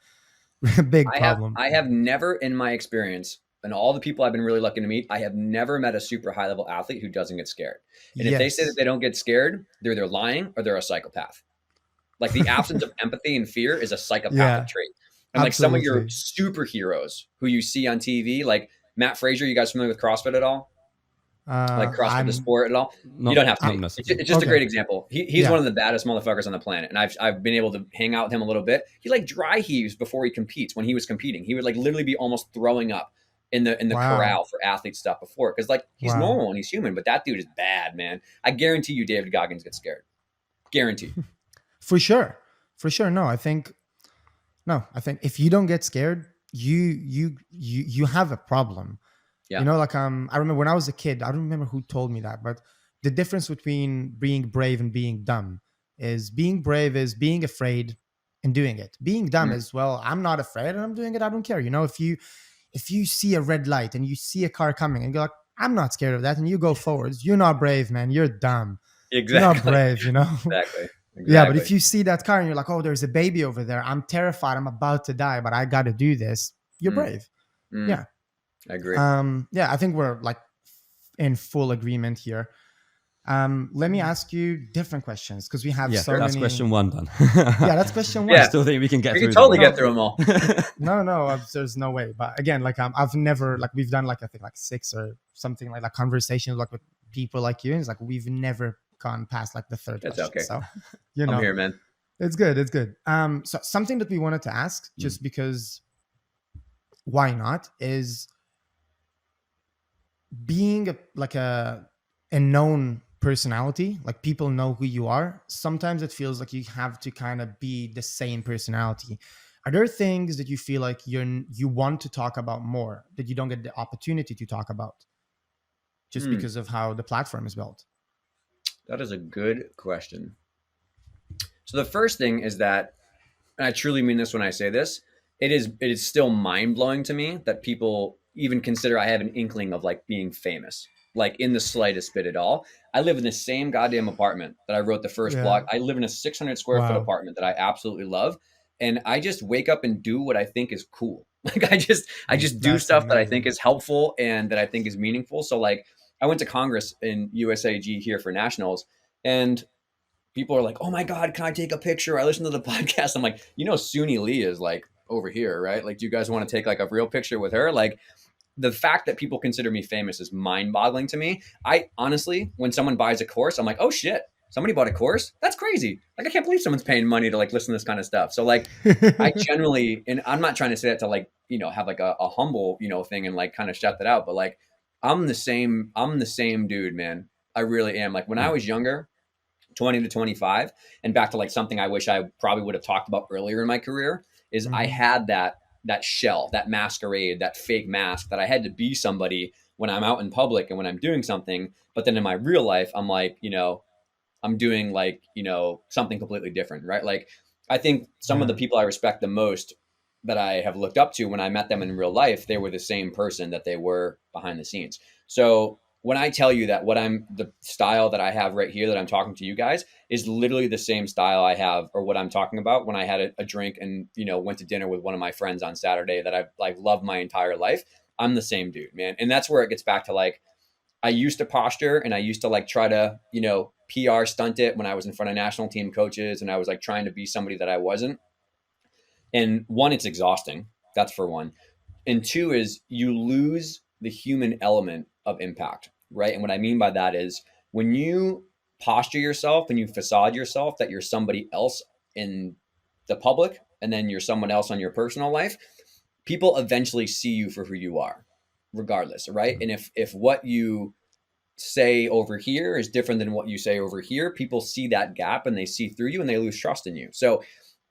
Speaker 2: Big problem.
Speaker 3: I have never, in my experience, and all the people I've been really lucky to meet, I have never met a super high level athlete who doesn't get scared. And if they say that they don't get scared, they're either lying or they're a psychopath. Like, the absence of empathy and fear is a psychopathic trait. And like, some of your superheroes who you see on TV, like Matt Frazier, you guys familiar with CrossFit at all? Like CrossFit, the sport at all? You don't have to be. It's just a great example. He's one of the baddest motherfuckers on the planet. And I've been able to hang out with him a little bit. He like dry heaves before he competes. When he was competing, he would like literally be almost throwing up in the corral for athlete stuff before. Cause like, he's normal and he's human, but that dude is bad, man. I guarantee you David Goggins gets scared. Guarantee.
Speaker 2: For sure. No, I think if you don't get scared, you have a problem. Yeah. Like, I remember when I was a kid, I don't remember who told me that, but the difference between being brave and being dumb is being brave is being afraid and doing it. Being dumb is, well, I'm not afraid and I'm doing it. I don't care. If you see a red light and you see a car coming and you're like, I'm not scared of that, and you go forwards, you're not brave, man. You're dumb.
Speaker 3: Exactly.
Speaker 2: You're not brave,
Speaker 3: Exactly.
Speaker 2: Yeah, but if you see that car and you're like, oh, there's a baby over there. I'm terrified. I'm about to die, but I got to do this. You're brave. Yeah.
Speaker 3: I agree.
Speaker 2: I think we're like in full agreement here. Let me ask you different questions because we have
Speaker 4: Yeah,
Speaker 2: so
Speaker 4: that's
Speaker 2: many.
Speaker 4: question one done.
Speaker 2: Yeah, that's question one.
Speaker 4: I
Speaker 3: Yeah.
Speaker 4: still think we can get
Speaker 3: We
Speaker 4: through
Speaker 3: can totally
Speaker 4: them.
Speaker 3: get through them all.
Speaker 2: No, there's no way. But again, like I've never like we've done like I think like 6 or something like that conversations like with people like you, and it's like we've never gone past like the third
Speaker 3: It's
Speaker 2: question.
Speaker 3: okay.
Speaker 2: So you
Speaker 3: I'm
Speaker 2: know,
Speaker 3: here, man.
Speaker 2: it's good. It's good. So something that we wanted to ask, just because, why not, is being a known personality, like people know who you are. Sometimes it feels like you have to kind of be the same personality. Are there things that you feel like you want to talk about more that you don't get the opportunity to talk about just because of how the platform is built?
Speaker 3: That is a good question. So the first thing is that, and I truly mean this when I say this, it is still mind blowing to me that people even consider I have an inkling of like being famous, like in the slightest bit at all. I live in the same goddamn apartment that I wrote the first
Speaker 2: Yeah.
Speaker 3: blog. I live in a 600 square foot
Speaker 2: Wow.
Speaker 3: apartment that I absolutely love, and I just wake up and do what I think is cool. Like I just do
Speaker 2: That's
Speaker 3: stuff that I think
Speaker 2: amazing.
Speaker 3: is helpful and that I think is meaningful. So like I went to Congress in USAG here for nationals, and people are like, "Oh my God, can I take a picture?" I listen to the podcast. I'm like, Suni Lee is like over here, right? Like, do you guys want to take like a real picture with her? Like, the fact that people consider me famous is mind boggling to me. I honestly, when someone buys a course, I'm like, oh shit, somebody bought a course? That's crazy. Like, I can't believe someone's paying money to like listen to this kind of stuff. So like, I generally, and I'm not trying to say that to like, have like a humble, thing and like kind of shut that out. But like, I'm the same dude, man. I really am. Like when I was younger, 20 to 25, and back to like something I wish I probably would have talked about earlier in my career, is I had that shell, that masquerade, that fake mask that I had to be somebody when I'm out in public and when I'm doing something. But then in my real life, I'm like, I'm doing like, something completely different, right? Like I think some of the people I respect the most that I have looked up to, when I met them in real life, they were the same person that they were behind the scenes. So when I tell you that the style that I have right here that I'm talking to you guys is literally the same style I have, or what I'm talking about when I had a drink and, went to dinner with one of my friends on Saturday that I've like loved my entire life. I'm the same dude, man. And that's where it gets back to like, I used to posture and I used to like try to, PR stunt it when I was in front of national team coaches and I was like trying to be somebody that I wasn't. And one, it's exhausting. That's for one. And two is you lose the human element of impact, right? And what I mean by that is when you posture yourself and you facade yourself that you're somebody else in the public and then you're someone else on your personal life, people eventually see you for who you are, regardless, right? And if what you say over here is different than what you say over here, people see that gap and they see through you and they lose trust in you. So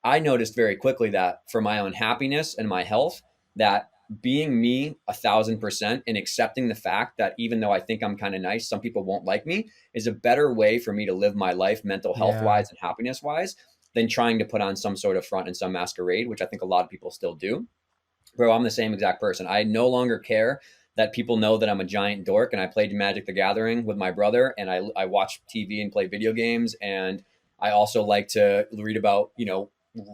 Speaker 3: I noticed very quickly that for my own happiness and my health, that being me 1,000% and accepting the fact that even though I think I'm kind of nice, some people won't like me, is a better way for me to live my life mental health wise and happiness wise than trying to put on some sort of front and some masquerade, which I think a lot of people still do. Bro, I'm the same exact person. I no longer care that people know that I'm a giant dork and I played Magic the Gathering with my brother and I watch TV and play video games. And I also like to read about,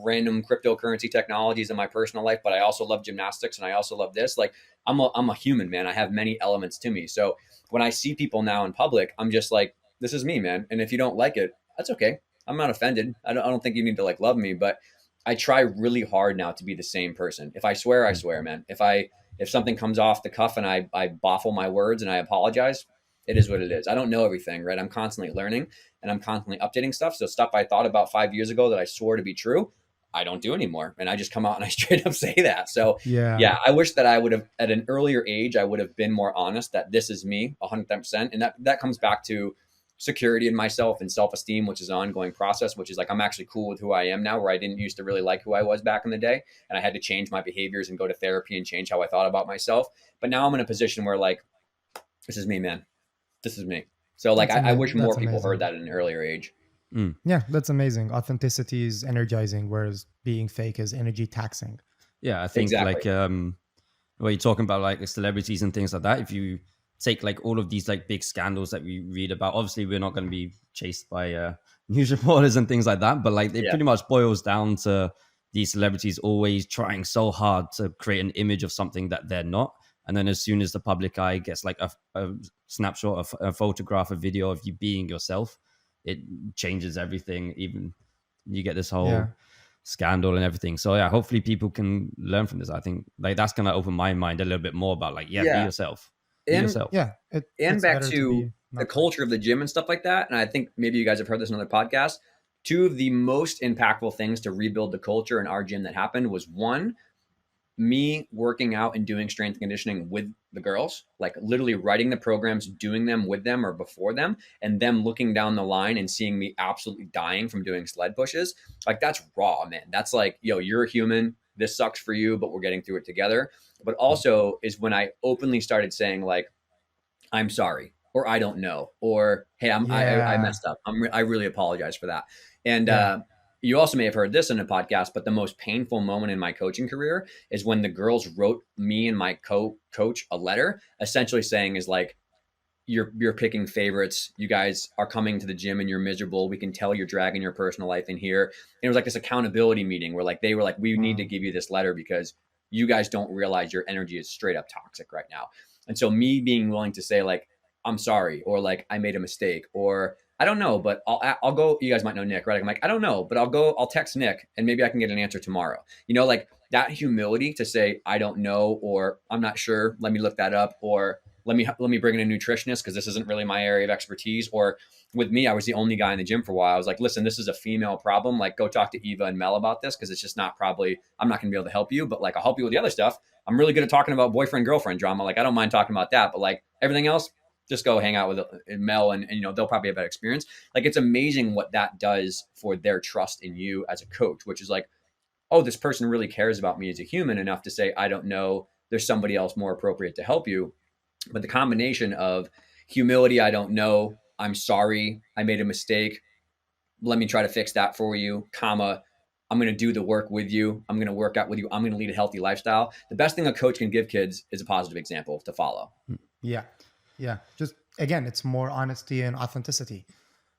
Speaker 3: random cryptocurrency technologies in my personal life, but I also love gymnastics and I also love this. Like I'm a human, man. I have many elements to me. So when I see people now in public, I'm just like, this is me, man. And if you don't like it, that's okay. I'm not offended. I don't think you need to like love me, but I try really hard now to be the same person. If I swear, I swear, man. If something comes off the cuff and I baffle my words and I apologize, it is what it is. I don't know everything, right? I'm constantly learning and I'm constantly updating stuff. So stuff I thought about 5 years ago that I swore to be true, I don't do anymore. And I just come out and I straight up say that. So yeah, I wish that I would have at an earlier age, I would have been more honest that this is me 100%. And that comes back to security in myself and self-esteem, which is an ongoing process, which is like, I'm actually cool with who I am now, where I didn't used to really like who I was back in the day. And I had to change my behaviors and go to therapy and change how I thought about myself. But now I'm in a position where like, this is me, man. This is me. So like, I wish more people heard that at an earlier age.
Speaker 2: Yeah, that's amazing. Authenticity is energizing, whereas being fake is energy taxing.
Speaker 4: Yeah, I think like when you're talking about like the celebrities and things like that, if you take like all of these like big scandals that we read about, obviously we're not going to be chased by news reporters and things like that, but like it pretty much boils down to these celebrities always trying so hard to create an image of something that they're not. And then as soon as the public eye gets like a snapshot, a photograph, a video of you being yourself, it changes everything. Even you get this whole scandal and everything. So yeah, hopefully people can learn from this. I think like that's going to open my mind a little bit more about like, be yourself. Be yourself.
Speaker 2: Yeah.
Speaker 3: And
Speaker 2: it's
Speaker 3: back
Speaker 2: better
Speaker 3: to
Speaker 2: be
Speaker 3: the
Speaker 2: not
Speaker 3: culture of the gym and stuff like that. And I think maybe you guys have heard this in other podcasts. Two of the most impactful things to rebuild the culture in our gym that happened was, one, me working out and doing strength and conditioning with the girls, like literally writing the programs, doing them with them or before them, and them looking down the line and seeing me absolutely dying from doing sled pushes. Like, that's raw, man. That's like, yo, you're a human. This sucks for you, but we're getting through it together. But also is when I openly started saying like, I'm sorry, or I don't know, or hey, I messed up. I really apologize for that. And you also may have heard this in a podcast, but the most painful moment in my coaching career is when the girls wrote me and my coach a letter, essentially saying is like, you're picking favorites. You guys are coming to the gym and you're miserable. We can tell you're dragging your personal life in here. And it was like this accountability meeting where like they were like, we need to give you this letter because you guys don't realize your energy is straight up toxic right now. And so me being willing to say like, I'm sorry, or like I made a mistake, or I don't know, but I'll go. You guys might know Nick, right? I'm like, I don't know, but I'll text Nick and maybe I can get an answer tomorrow. You know, like that humility to say, I don't know, or I'm not sure. Let me look that up, or let me bring in a nutritionist because this isn't really my area of expertise. Or with me, I was the only guy in the gym for a while. I was like, listen, this is a female problem. Like, go talk to Eva and Mel about this because it's just not probably, I'm not going to be able to help you, but like I'll help you with the other stuff. I'm really good at talking about boyfriend girlfriend drama. Like I don't mind talking about that, but like everything else, just go hang out with Mel and you know, they'll probably have a better experience. Like it's amazing what that does for their trust in you as a coach, which is like, oh, this person really cares about me as a human enough to say, I don't know, there's somebody else more appropriate to help you. But the combination of humility, I don't know, I'm sorry, I made a mistake, let me try to fix that for you, comma, I'm going to do the work with you, I'm going to work out with you, I'm going to lead a healthy lifestyle. The best thing a coach can give kids is a positive example to follow.
Speaker 2: Yeah. Just again, it's more honesty and authenticity.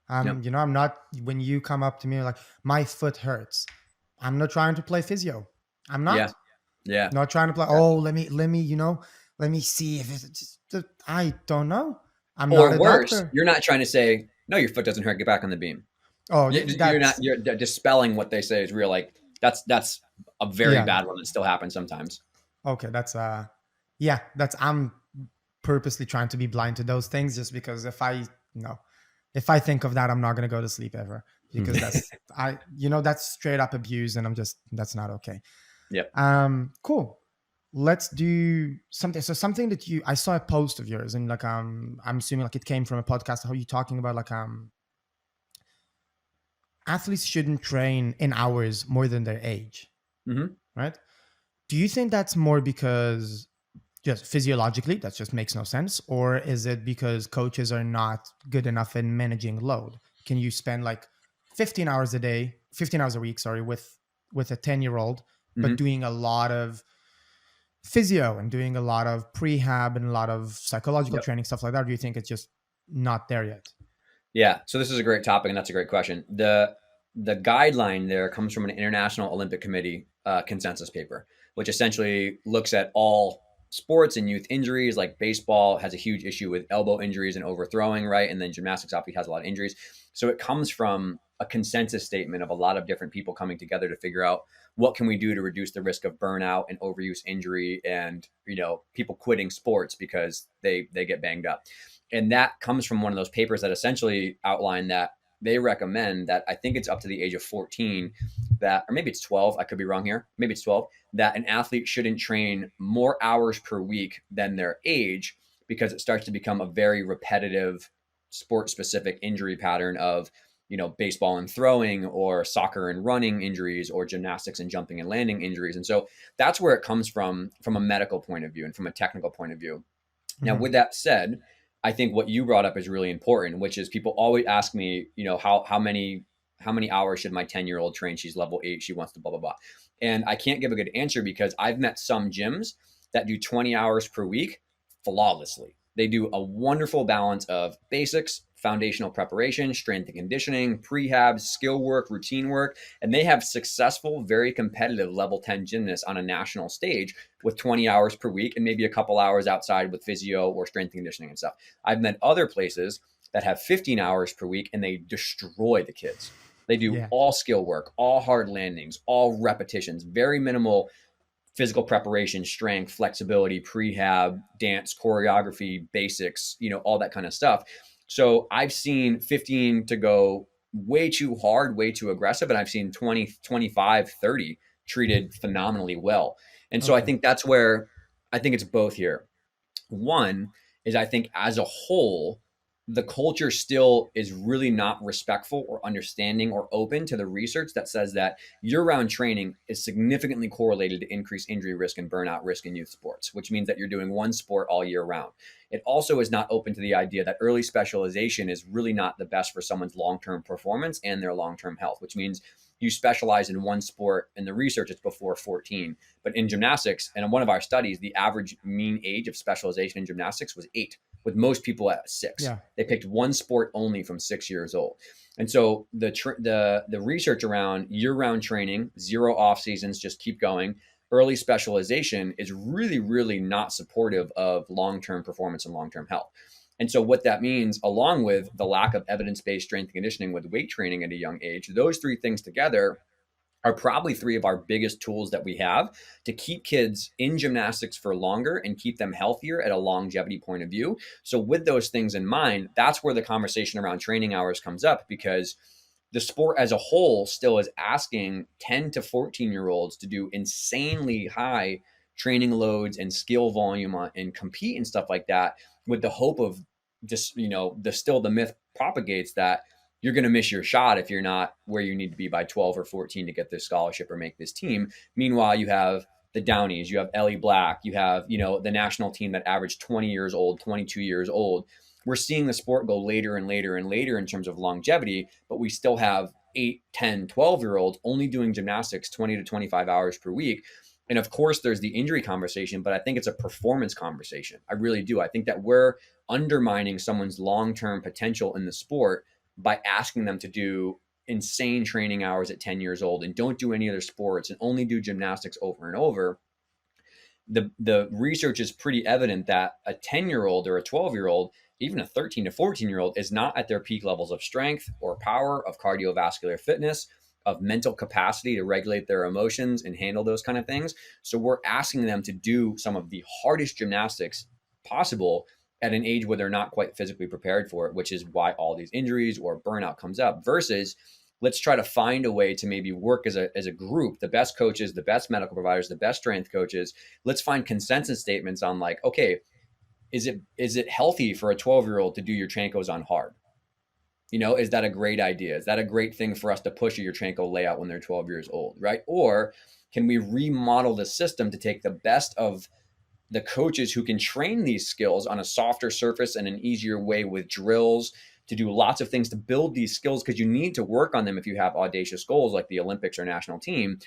Speaker 3: Yep.
Speaker 2: You know, I'm not, when you come up to me like my foot hurts, I'm not trying to play physio. I'm not.
Speaker 3: Yeah.
Speaker 2: Not trying to play. Oh, let me, you know, let me see if it's just, I don't know. I'm
Speaker 3: or
Speaker 2: not a
Speaker 3: worse,
Speaker 2: doctor.
Speaker 3: You're not trying to say, no, your foot doesn't hurt, get back on the beam.
Speaker 2: Oh,
Speaker 3: You're dispelling what they say is real. Like that's a very bad one that still happens sometimes.
Speaker 2: Okay. I'm purposely trying to be blind to those things just because if I think of that, I'm not going to go to sleep ever because that's straight up abuse. And that's not okay.
Speaker 3: Yep.
Speaker 2: Cool. Let's do something. So something that I saw a post of yours and like, I'm assuming like it came from a podcast. How are you talking about like, athletes shouldn't train in hours more than their age.
Speaker 3: Mm-hmm.
Speaker 2: Right. Do you think that's more because just physiologically, that just makes no sense? Or is it because coaches are not good enough in managing load? Can you spend like 15 hours a week, with a 10-year-old, but doing a lot of physio and doing a lot of prehab and a lot of psychological training, stuff like that? Or do you think it's just not there yet?
Speaker 3: Yeah. So this is a great topic and that's a great question. The guideline there comes from an International Olympic Committee consensus paper, which essentially looks at all sports and youth injuries. Like baseball has a huge issue with elbow injuries and overthrowing, right? And then gymnastics obviously has a lot of injuries. So it comes from a consensus statement of a lot of different people coming together to figure out what can we do to reduce the risk of burnout and overuse injury and, you know, people quitting sports because they get banged up. And that comes from one of those papers that essentially outline that they recommend that I think it's up to the age of 14 that, or maybe it's 12, I could be wrong here, maybe it's 12, that an athlete shouldn't train more hours per week than their age because it starts to become a very repetitive sport-specific injury pattern of, you know, baseball and throwing or soccer and running injuries or gymnastics and jumping and landing injuries. And so that's where it comes from a medical point of view and from a technical point of view. Now, with that said, I think what you brought up is really important, which is people always ask me, you know, how many hours should my 10-year-old train? She's level 8. She wants to blah, blah, blah. And I can't give a good answer because I've met some gyms that do 20 hours per week flawlessly. They do a wonderful balance of basics, foundational preparation, strength and conditioning, prehab, skill work, routine work, and they have successful, very competitive level 10 gymnasts on a national stage with 20 hours per week and maybe a couple hours outside with physio or strength and conditioning and stuff. I've met other places that have 15 hours per week and they destroy the kids. They do all skill work, all hard landings, all repetitions, very minimal physical preparation, strength, flexibility, prehab, dance, choreography, basics, all that kind of stuff. So I've seen 15 to go way too hard, way too aggressive. And I've seen 20, 25, 30 treated phenomenally well. And so I think that's where I think it's both here. One is I think as a whole, the culture still is really not respectful or understanding or open to the research that says that year-round training is significantly correlated to increased injury risk and burnout risk in youth sports, which means that you're doing one sport all year round. It also is not open to the idea that early specialization is really not the best for someone's long-term performance and their long-term health, which means you specialize in one sport. In the research, it's before 14. But in gymnastics, and in one of our studies, the average mean age of specialization in gymnastics was 8, with most people at 6.
Speaker 2: Yeah.
Speaker 3: They picked one sport only from 6 years old. And so the research around year-round training, 0 off seasons, just keep going, early specialization is really, really not supportive of long-term performance and long-term health. And so what that means, along with the lack of evidence-based strength and conditioning with weight training at a young age, those 3 things together are probably 3 of our biggest tools that we have to keep kids in gymnastics for longer and keep them healthier at a longevity point of view. So with those things in mind, that's where the conversation around training hours comes up, because the sport as a whole still is asking 10 to 14-year-olds to do insanely high training loads and skill volume and compete and stuff like that, with the hope of just, the myth propagates that you're going to miss your shot if you're not where you need to be by 12 or 14 to get this scholarship or make this team. Meanwhile, you have the Downies, you have Ellie Black, you have, the national team that averaged 20 years old, 22 years old. We're seeing the sport go later and later and later in terms of longevity, but we still have 8, 10, 12-year-olds only doing gymnastics 20 to 25 hours per week. And of course, there's the injury conversation, but I think it's a performance conversation. I really do. I think that we're undermining someone's long-term potential in the sport by asking them to do insane training hours at 10 years old and don't do any other sports and only do gymnastics over and over. The research is pretty evident that a 10-year-old or a 12-year-old, even a 13 to 14-year-old, is not at their peak levels of strength or power, of cardiovascular fitness, of mental capacity to regulate their emotions and handle those kind of things. So we're asking them to do some of the hardest gymnastics possible at an age where they're not quite physically prepared for it, which is why all these injuries or burnout comes up, versus let's try to find a way to maybe work as a group, the best coaches, the best medical providers, the best strength coaches. Let's find consensus statements on like, okay, is it healthy for a 12-year-old to do your Chankos on hard? Is that a great idea? Is that a great thing for us to push a Yurchenko layout when they're 12 years old, right? Or can we remodel the system to take the best of the coaches who can train these skills on a softer surface and an easier way with drills, to do lots of things to build these skills, because you need to work on them if you have audacious goals like the Olympics or national team.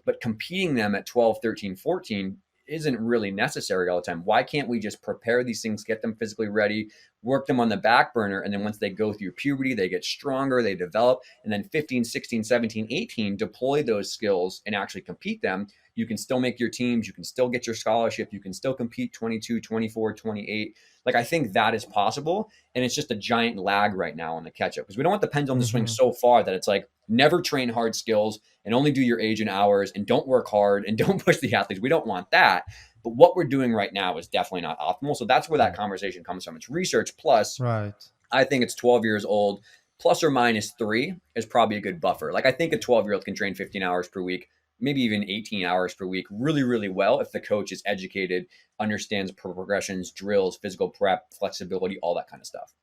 Speaker 3: But competing them at 12, 13, 14 isn't really necessary all the time. Why can't we just prepare these things, get them physically ready, work them on the back burner, and then once they go through puberty, they get stronger, they develop, and then 15, 16, 17, 18, deploy those skills and actually compete them. You can still make your teams, you can still get your scholarship, you can still compete 22, 24, 28. Like, I think that is possible, and it's just a giant lag right now on the catch-up, because we don't want the pendulum to swing so far that it's like, never train hard skills and only do your age and hours and don't work hard and don't push the athletes. We don't want that. But what we're doing right now is definitely not optimal. So that's where that conversation comes from. It's research plus,
Speaker 2: Right.
Speaker 3: I think it's 12 years old, plus or minus 3 is probably a good buffer. Like, I think a 12-year-old can train 15 hours per week, maybe even 18 hours per week really, really well if the coach is educated, understands progressions, drills, physical prep, flexibility, all that kind of stuff.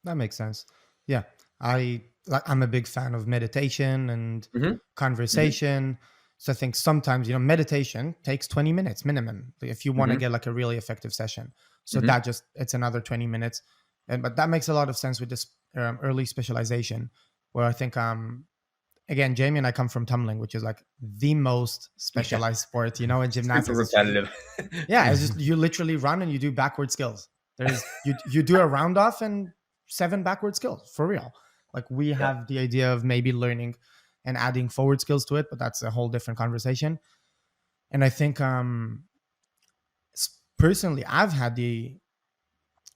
Speaker 2: That makes sense. Yeah. I'm a big fan of meditation and conversation. So I think sometimes, meditation takes 20 minutes minimum if you want to get like a really effective session. So it's another 20 minutes. But that makes a lot of sense with this early specialization, where I think, again, Jamie and I come from tumbling, which is like the most specialized sport, in gymnastics.
Speaker 3: Super repetitive.
Speaker 2: Yeah. It's just, you literally run and you do backward skills. You do a round off and 7 backward skills for real. Like we have the idea of maybe learning and adding forward skills to it, but that's a whole different conversation. And I think personally, I've had the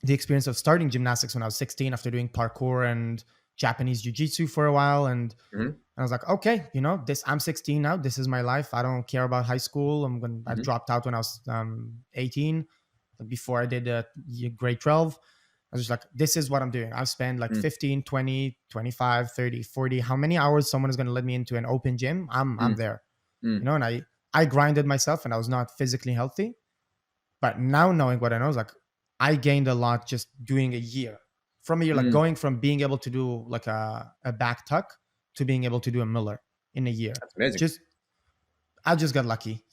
Speaker 2: experience of starting gymnastics when I was 16 after doing parkour and Japanese jiu-jitsu for a while. And I was like, okay, I'm 16 now. This is my life. I don't care about high school. I dropped out when I was 18, before I did grade 12. I was just like, this is what I'm doing. I've spent like 15, 20, 25, 30, 40, how many hours someone is going to let me into an open gym. I'm there, and I grinded myself and I was not physically healthy. But now knowing what I know is like, I gained a lot just doing a year. From a year, like going from being able to do like a back tuck to being able to do a Miller in a year.
Speaker 3: That's amazing.
Speaker 2: I just got lucky,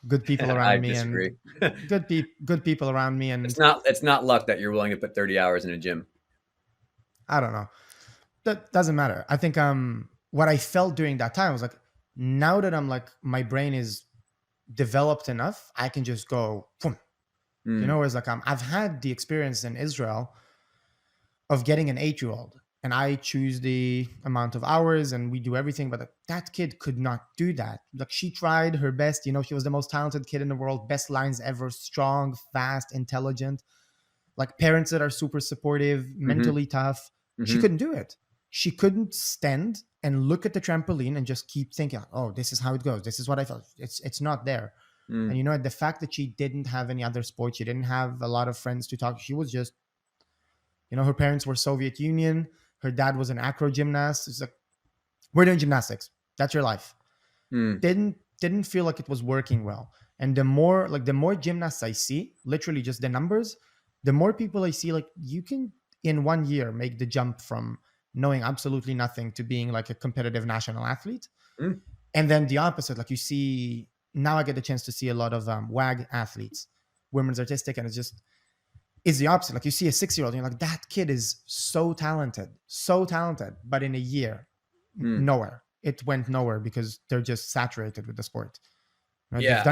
Speaker 2: good people around me
Speaker 3: disagree.
Speaker 2: and good people around me. And
Speaker 3: it's not luck that you're willing to put 30 hours in a gym.
Speaker 2: I don't know. That doesn't matter. I think what I felt during that time was like, now that I'm like, my brain is developed enough, I can just go, boom. Whereas like I've had the experience in Israel of getting an 8-year-old and I choose the amount of hours and we do everything, but that kid could not do that. Like she tried her best, she was the most talented kid in the world, best lines ever, strong, fast, intelligent, like parents that are super supportive, mentally tough. She couldn't do it. She couldn't stand and look at the trampoline and just keep thinking, oh, this is how it goes. This is what I felt. It's not there. And the fact that she didn't have any other sports, she didn't have a lot of friends to talk. She was just, her parents were Soviet Union. Her dad was an acro gymnast. It's like, we're doing gymnastics. That's your life. Didn't feel like it was working well. And the more gymnasts I see, literally just the numbers, the more people I see, like you can in 1 year make the jump from knowing absolutely nothing to being like a competitive national athlete. And then the opposite, like you see, now I get the chance to see a lot of WAG athletes, women's artistic, and it's the opposite. Like you see a 6-year-old and you're like, that kid is so talented. But in a year, nowhere. It went nowhere because they're just saturated with the sport.
Speaker 3: Yeah,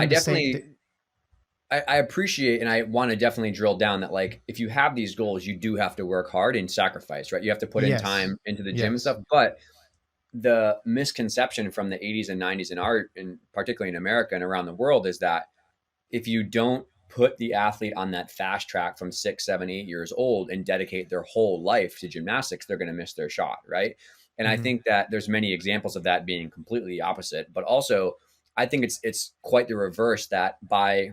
Speaker 3: I appreciate, and I want to definitely drill down that, like, if you have these goals, you do have to work hard and sacrifice, right? You have to put in time into the gym and stuff. But the misconception from the 80s and 90s in art, and particularly in America and around the world, is that if you don't put the athlete on that fast track from 6, 7, 8 years old and dedicate their whole life to gymnastics, they're going to miss their shot, right? And I think that there's many examples of that being completely opposite. But also, I think it's quite the reverse, that by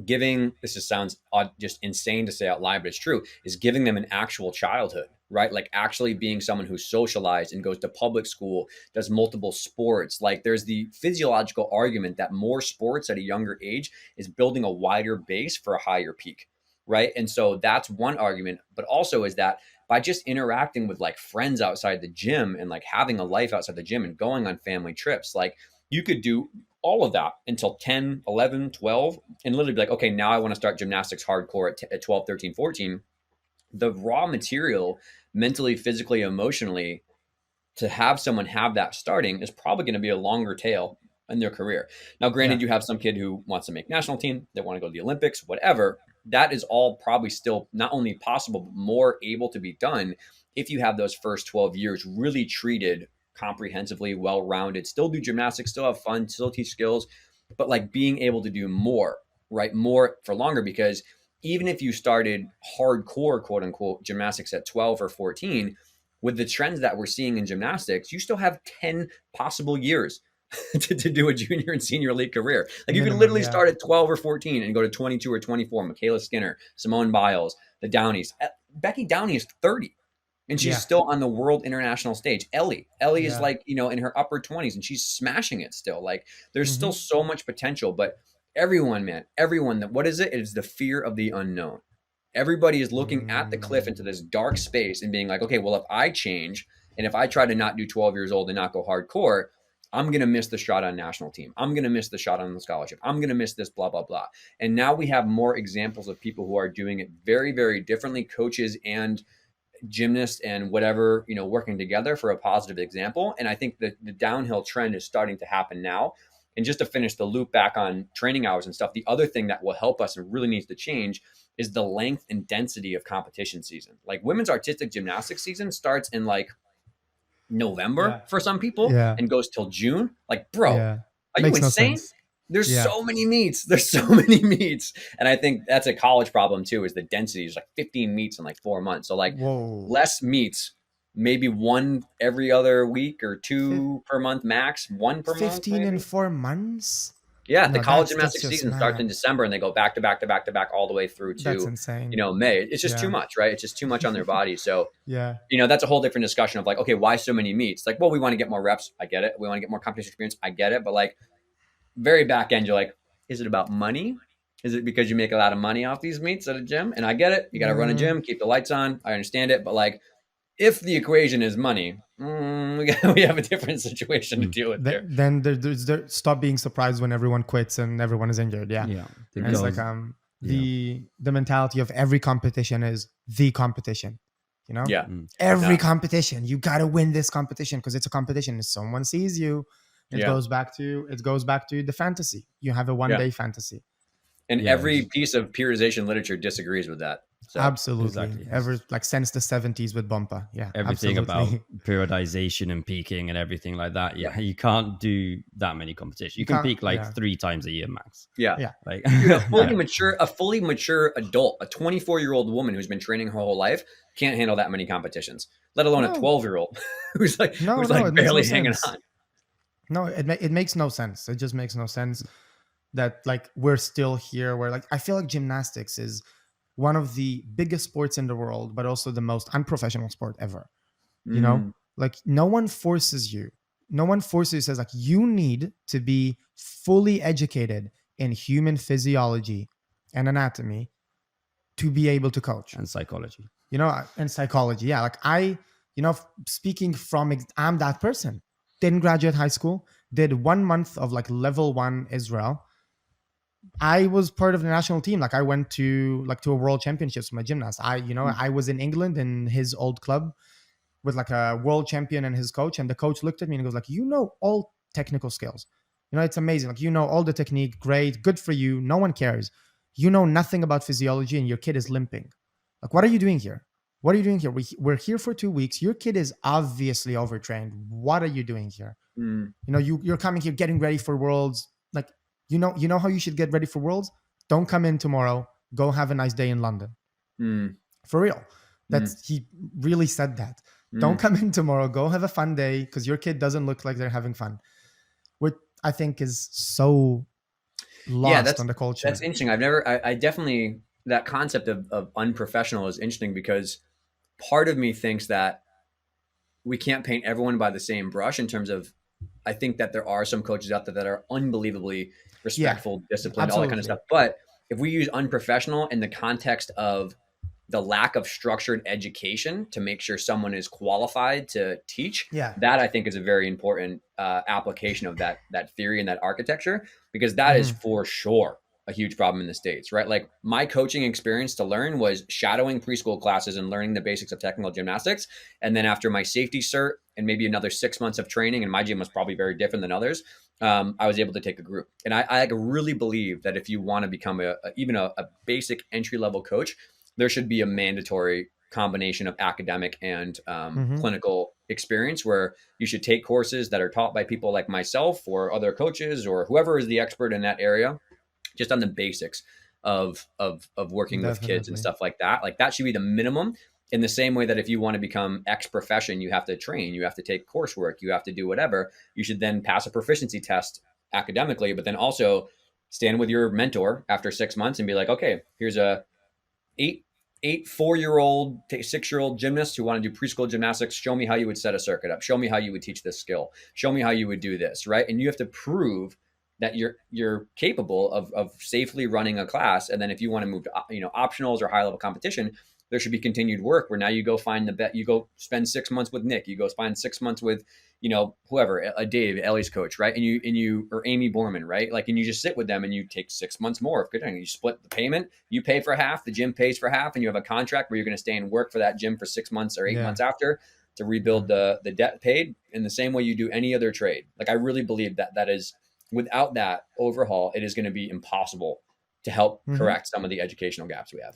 Speaker 3: giving, this just sounds odd, just insane to say out loud, but it's true, is giving them an actual childhood, right? Like actually being someone who's socialized and goes to public school, does multiple sports. Like there's the physiological argument that more sports at a younger age is building a wider base for a higher peak, right? And so that's one argument, but also is that by just interacting with like friends outside the gym and like having a life outside the gym and going on family trips, like you could do all of that until 10, 11, 12, and literally be like, okay, now I want to start gymnastics hardcore at 12, 13, 14. The raw material, mentally, physically, emotionally, to have someone have that starting is probably going to be a longer tail in their career. Now, granted, you have some kid who wants to make national team, they want to go to the Olympics, whatever. That is all probably still not only possible, but more able to be done if you have those first 12 years really treated comprehensively, well-rounded, still do gymnastics, still have fun, still teach skills, but like being able to do more, right? More for longer, because even if you started hardcore, quote unquote, gymnastics at 12 or 14, with the trends that we're seeing in gymnastics, you still have 10 possible years to do a junior and senior elite career. Like you can literally start at 12 or 14 and go to 22 or 24. Michaela Skinner, Simone Biles, the Downies. Becky Downey is 30. And she's still on the world international stage. Ellie is like, in her upper 20s and she's smashing it still. Like there's still so much potential, but everyone, what is it? It is the fear of the unknown. Everybody is looking at the cliff into this dark space and being like, okay, well, if I change and if I try to not do 12 years old and not go hardcore, I'm going to miss the shot on national team. I'm going to miss the shot on the scholarship. I'm going to miss this, blah, blah, blah. And now we have more examples of people who are doing it very, very differently, coaches and gymnasts and whatever, working together for a positive example. And I think that the downhill trend is starting to happen now. And just to finish the loop back on training hours and stuff, the other thing that will help us and really needs to change is the length and density of competition season. Like women's artistic gymnastics season starts in like November for some people and goes till June. Like, bro, are you
Speaker 2: Makes no
Speaker 3: insane?
Speaker 2: sense.
Speaker 3: There's so many meets. There's so many meets. And I think that's a college problem too, is the density is like 15 meets in like 4 months. So like less meets, maybe one every other week or two per month max, one per
Speaker 2: 15
Speaker 3: month.
Speaker 2: in 4 months?
Speaker 3: Yeah, the college gymnastics season starts in December and they go back to back to back to back all the way through to,
Speaker 2: that's insane.
Speaker 3: May. It's just too much, right? It's just too much on their body. So,
Speaker 2: yeah,
Speaker 3: that's a whole different discussion of like, okay, why so many meets? Like, well, we want to get more reps. I get it. We want to get more competition experience. I get it. But like very back end, you're like, is it about money? Is it because you make a lot of money off these meets at a gym? And I get it. You got to run a gym, keep the lights on. I understand it. But like, if the equation is money, we have a different situation to deal with there.
Speaker 2: Then there's stop being surprised when everyone quits and everyone is injured. Yeah. And it's like the mentality of every competition is the competition. Every competition, you got to win this competition because it's a competition. If someone sees you, it goes back to the fantasy. You have a one-day fantasy.
Speaker 3: And every piece of periodization literature disagrees with that. So,
Speaker 2: absolutely.
Speaker 4: Exactly.
Speaker 2: Ever like since the 70s with Bumper. Yeah.
Speaker 4: Everything about periodization and peaking and everything like that. Yeah. You can't do that many competitions. You can peak like 3 times a year max.
Speaker 3: Yeah.
Speaker 4: Like
Speaker 3: a fully mature adult, a 24-year-old woman who's been training her whole life can't handle that many competitions, let alone a 12-year-old who's barely hanging on.
Speaker 2: No, it makes no sense. It just makes no sense that like we're still here where like I feel like gymnastics is one of the biggest sports in the world, but also the most unprofessional sport ever. Like no one forces you. No one forces you, says like you need to be fully educated in human physiology and anatomy to be able to coach.
Speaker 4: And psychology.
Speaker 2: And psychology. Yeah. Like speaking from, I'm that person. Didn't graduate high school, did 1 month of like level 1 Israel. I was part of the national team. Like I went to a world championships with my gymnast. I was in England in his old club with like a world champion and his coach. And the coach looked at me and goes like, all technical skills. It's amazing. Like, all the technique. Great. Good for you. No one cares. You know nothing about physiology and your kid is limping. Like, what are you doing here? What are you doing here? We're here for 2 weeks. Your kid is obviously overtrained. What are you doing here? You're coming here getting ready for Worlds. Like, you know how you should get ready for Worlds? Don't come in tomorrow. Go have a nice day in London. For real. He really said that. Don't come in tomorrow. Go have a fun day because your kid doesn't look like they're having fun. Which I think is so lost on the culture.
Speaker 3: That's interesting. I definitely, that concept of unprofessional is interesting because part of me thinks that we can't paint everyone by the same brush in terms of, I think that there are some coaches out there that are unbelievably respectful, disciplined, all that kind of stuff. But if we use unprofessional in the context of the lack of structured education to make sure someone is qualified to teach, that I think is a very important application of that theory and that architecture, because that is for sure a huge problem in the States, right? Like my coaching experience to learn was shadowing preschool classes and learning the basics of technical gymnastics. And then after my safety cert and maybe another 6 months of training, and my gym was probably very different than others, I was able to take a group. And I really believe that if you want to become even a basic entry-level coach, there should be a mandatory combination of academic and clinical experience where you should take courses that are taught by people like myself or other coaches or whoever is the expert in that area, just on the basics of working with kids and stuff like that. Like that should be the minimum, in the same way that if you want to become X profession, you have to train, you have to take coursework, you have to do whatever. You should then pass a proficiency test academically, but then also stand with your mentor after 6 months and be like, okay, here's a 4-year-old, 6-year-old gymnast who want to do preschool gymnastics. Show me how you would set a circuit up. Show me how you would teach this skill. Show me how you would do this, right? And you have to prove that you're capable of safely running a class. And then if you want to move to optionals or high level competition, there should be continued work where now you go find you go spend 6 months with Nick, you go spend 6 months with whoever, a Dave, Ellie's coach, right? And you or Amy Borman, right? Like, and you just sit with them and you take 6 months more of good training. You split the payment, you pay for half, the gym pays for half, and you have a contract where you're going to stay and work for that gym for 6 months or 8 months after to rebuild the debt paid in the same way you do any other trade. Like, I really believe that is without that overhaul, it is going to be impossible to help correct some of the educational gaps we have.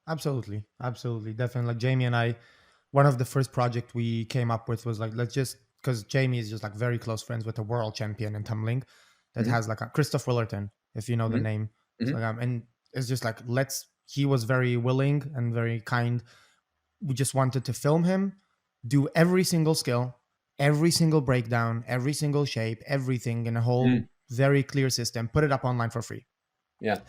Speaker 2: Absolutely. Absolutely. Definitely. Like Jamie and I, one of the first project we came up with was like, let's just, because Jamie is just like very close friends with a world champion in tumbling that has like a Christoph Willerton, if you know the name. So, and it's just like, he was very willing and very kind. We just wanted to film him, do every single skill, every single breakdown, every single shape, everything in a whole very clear system, put it up online for free.
Speaker 3: Yeah.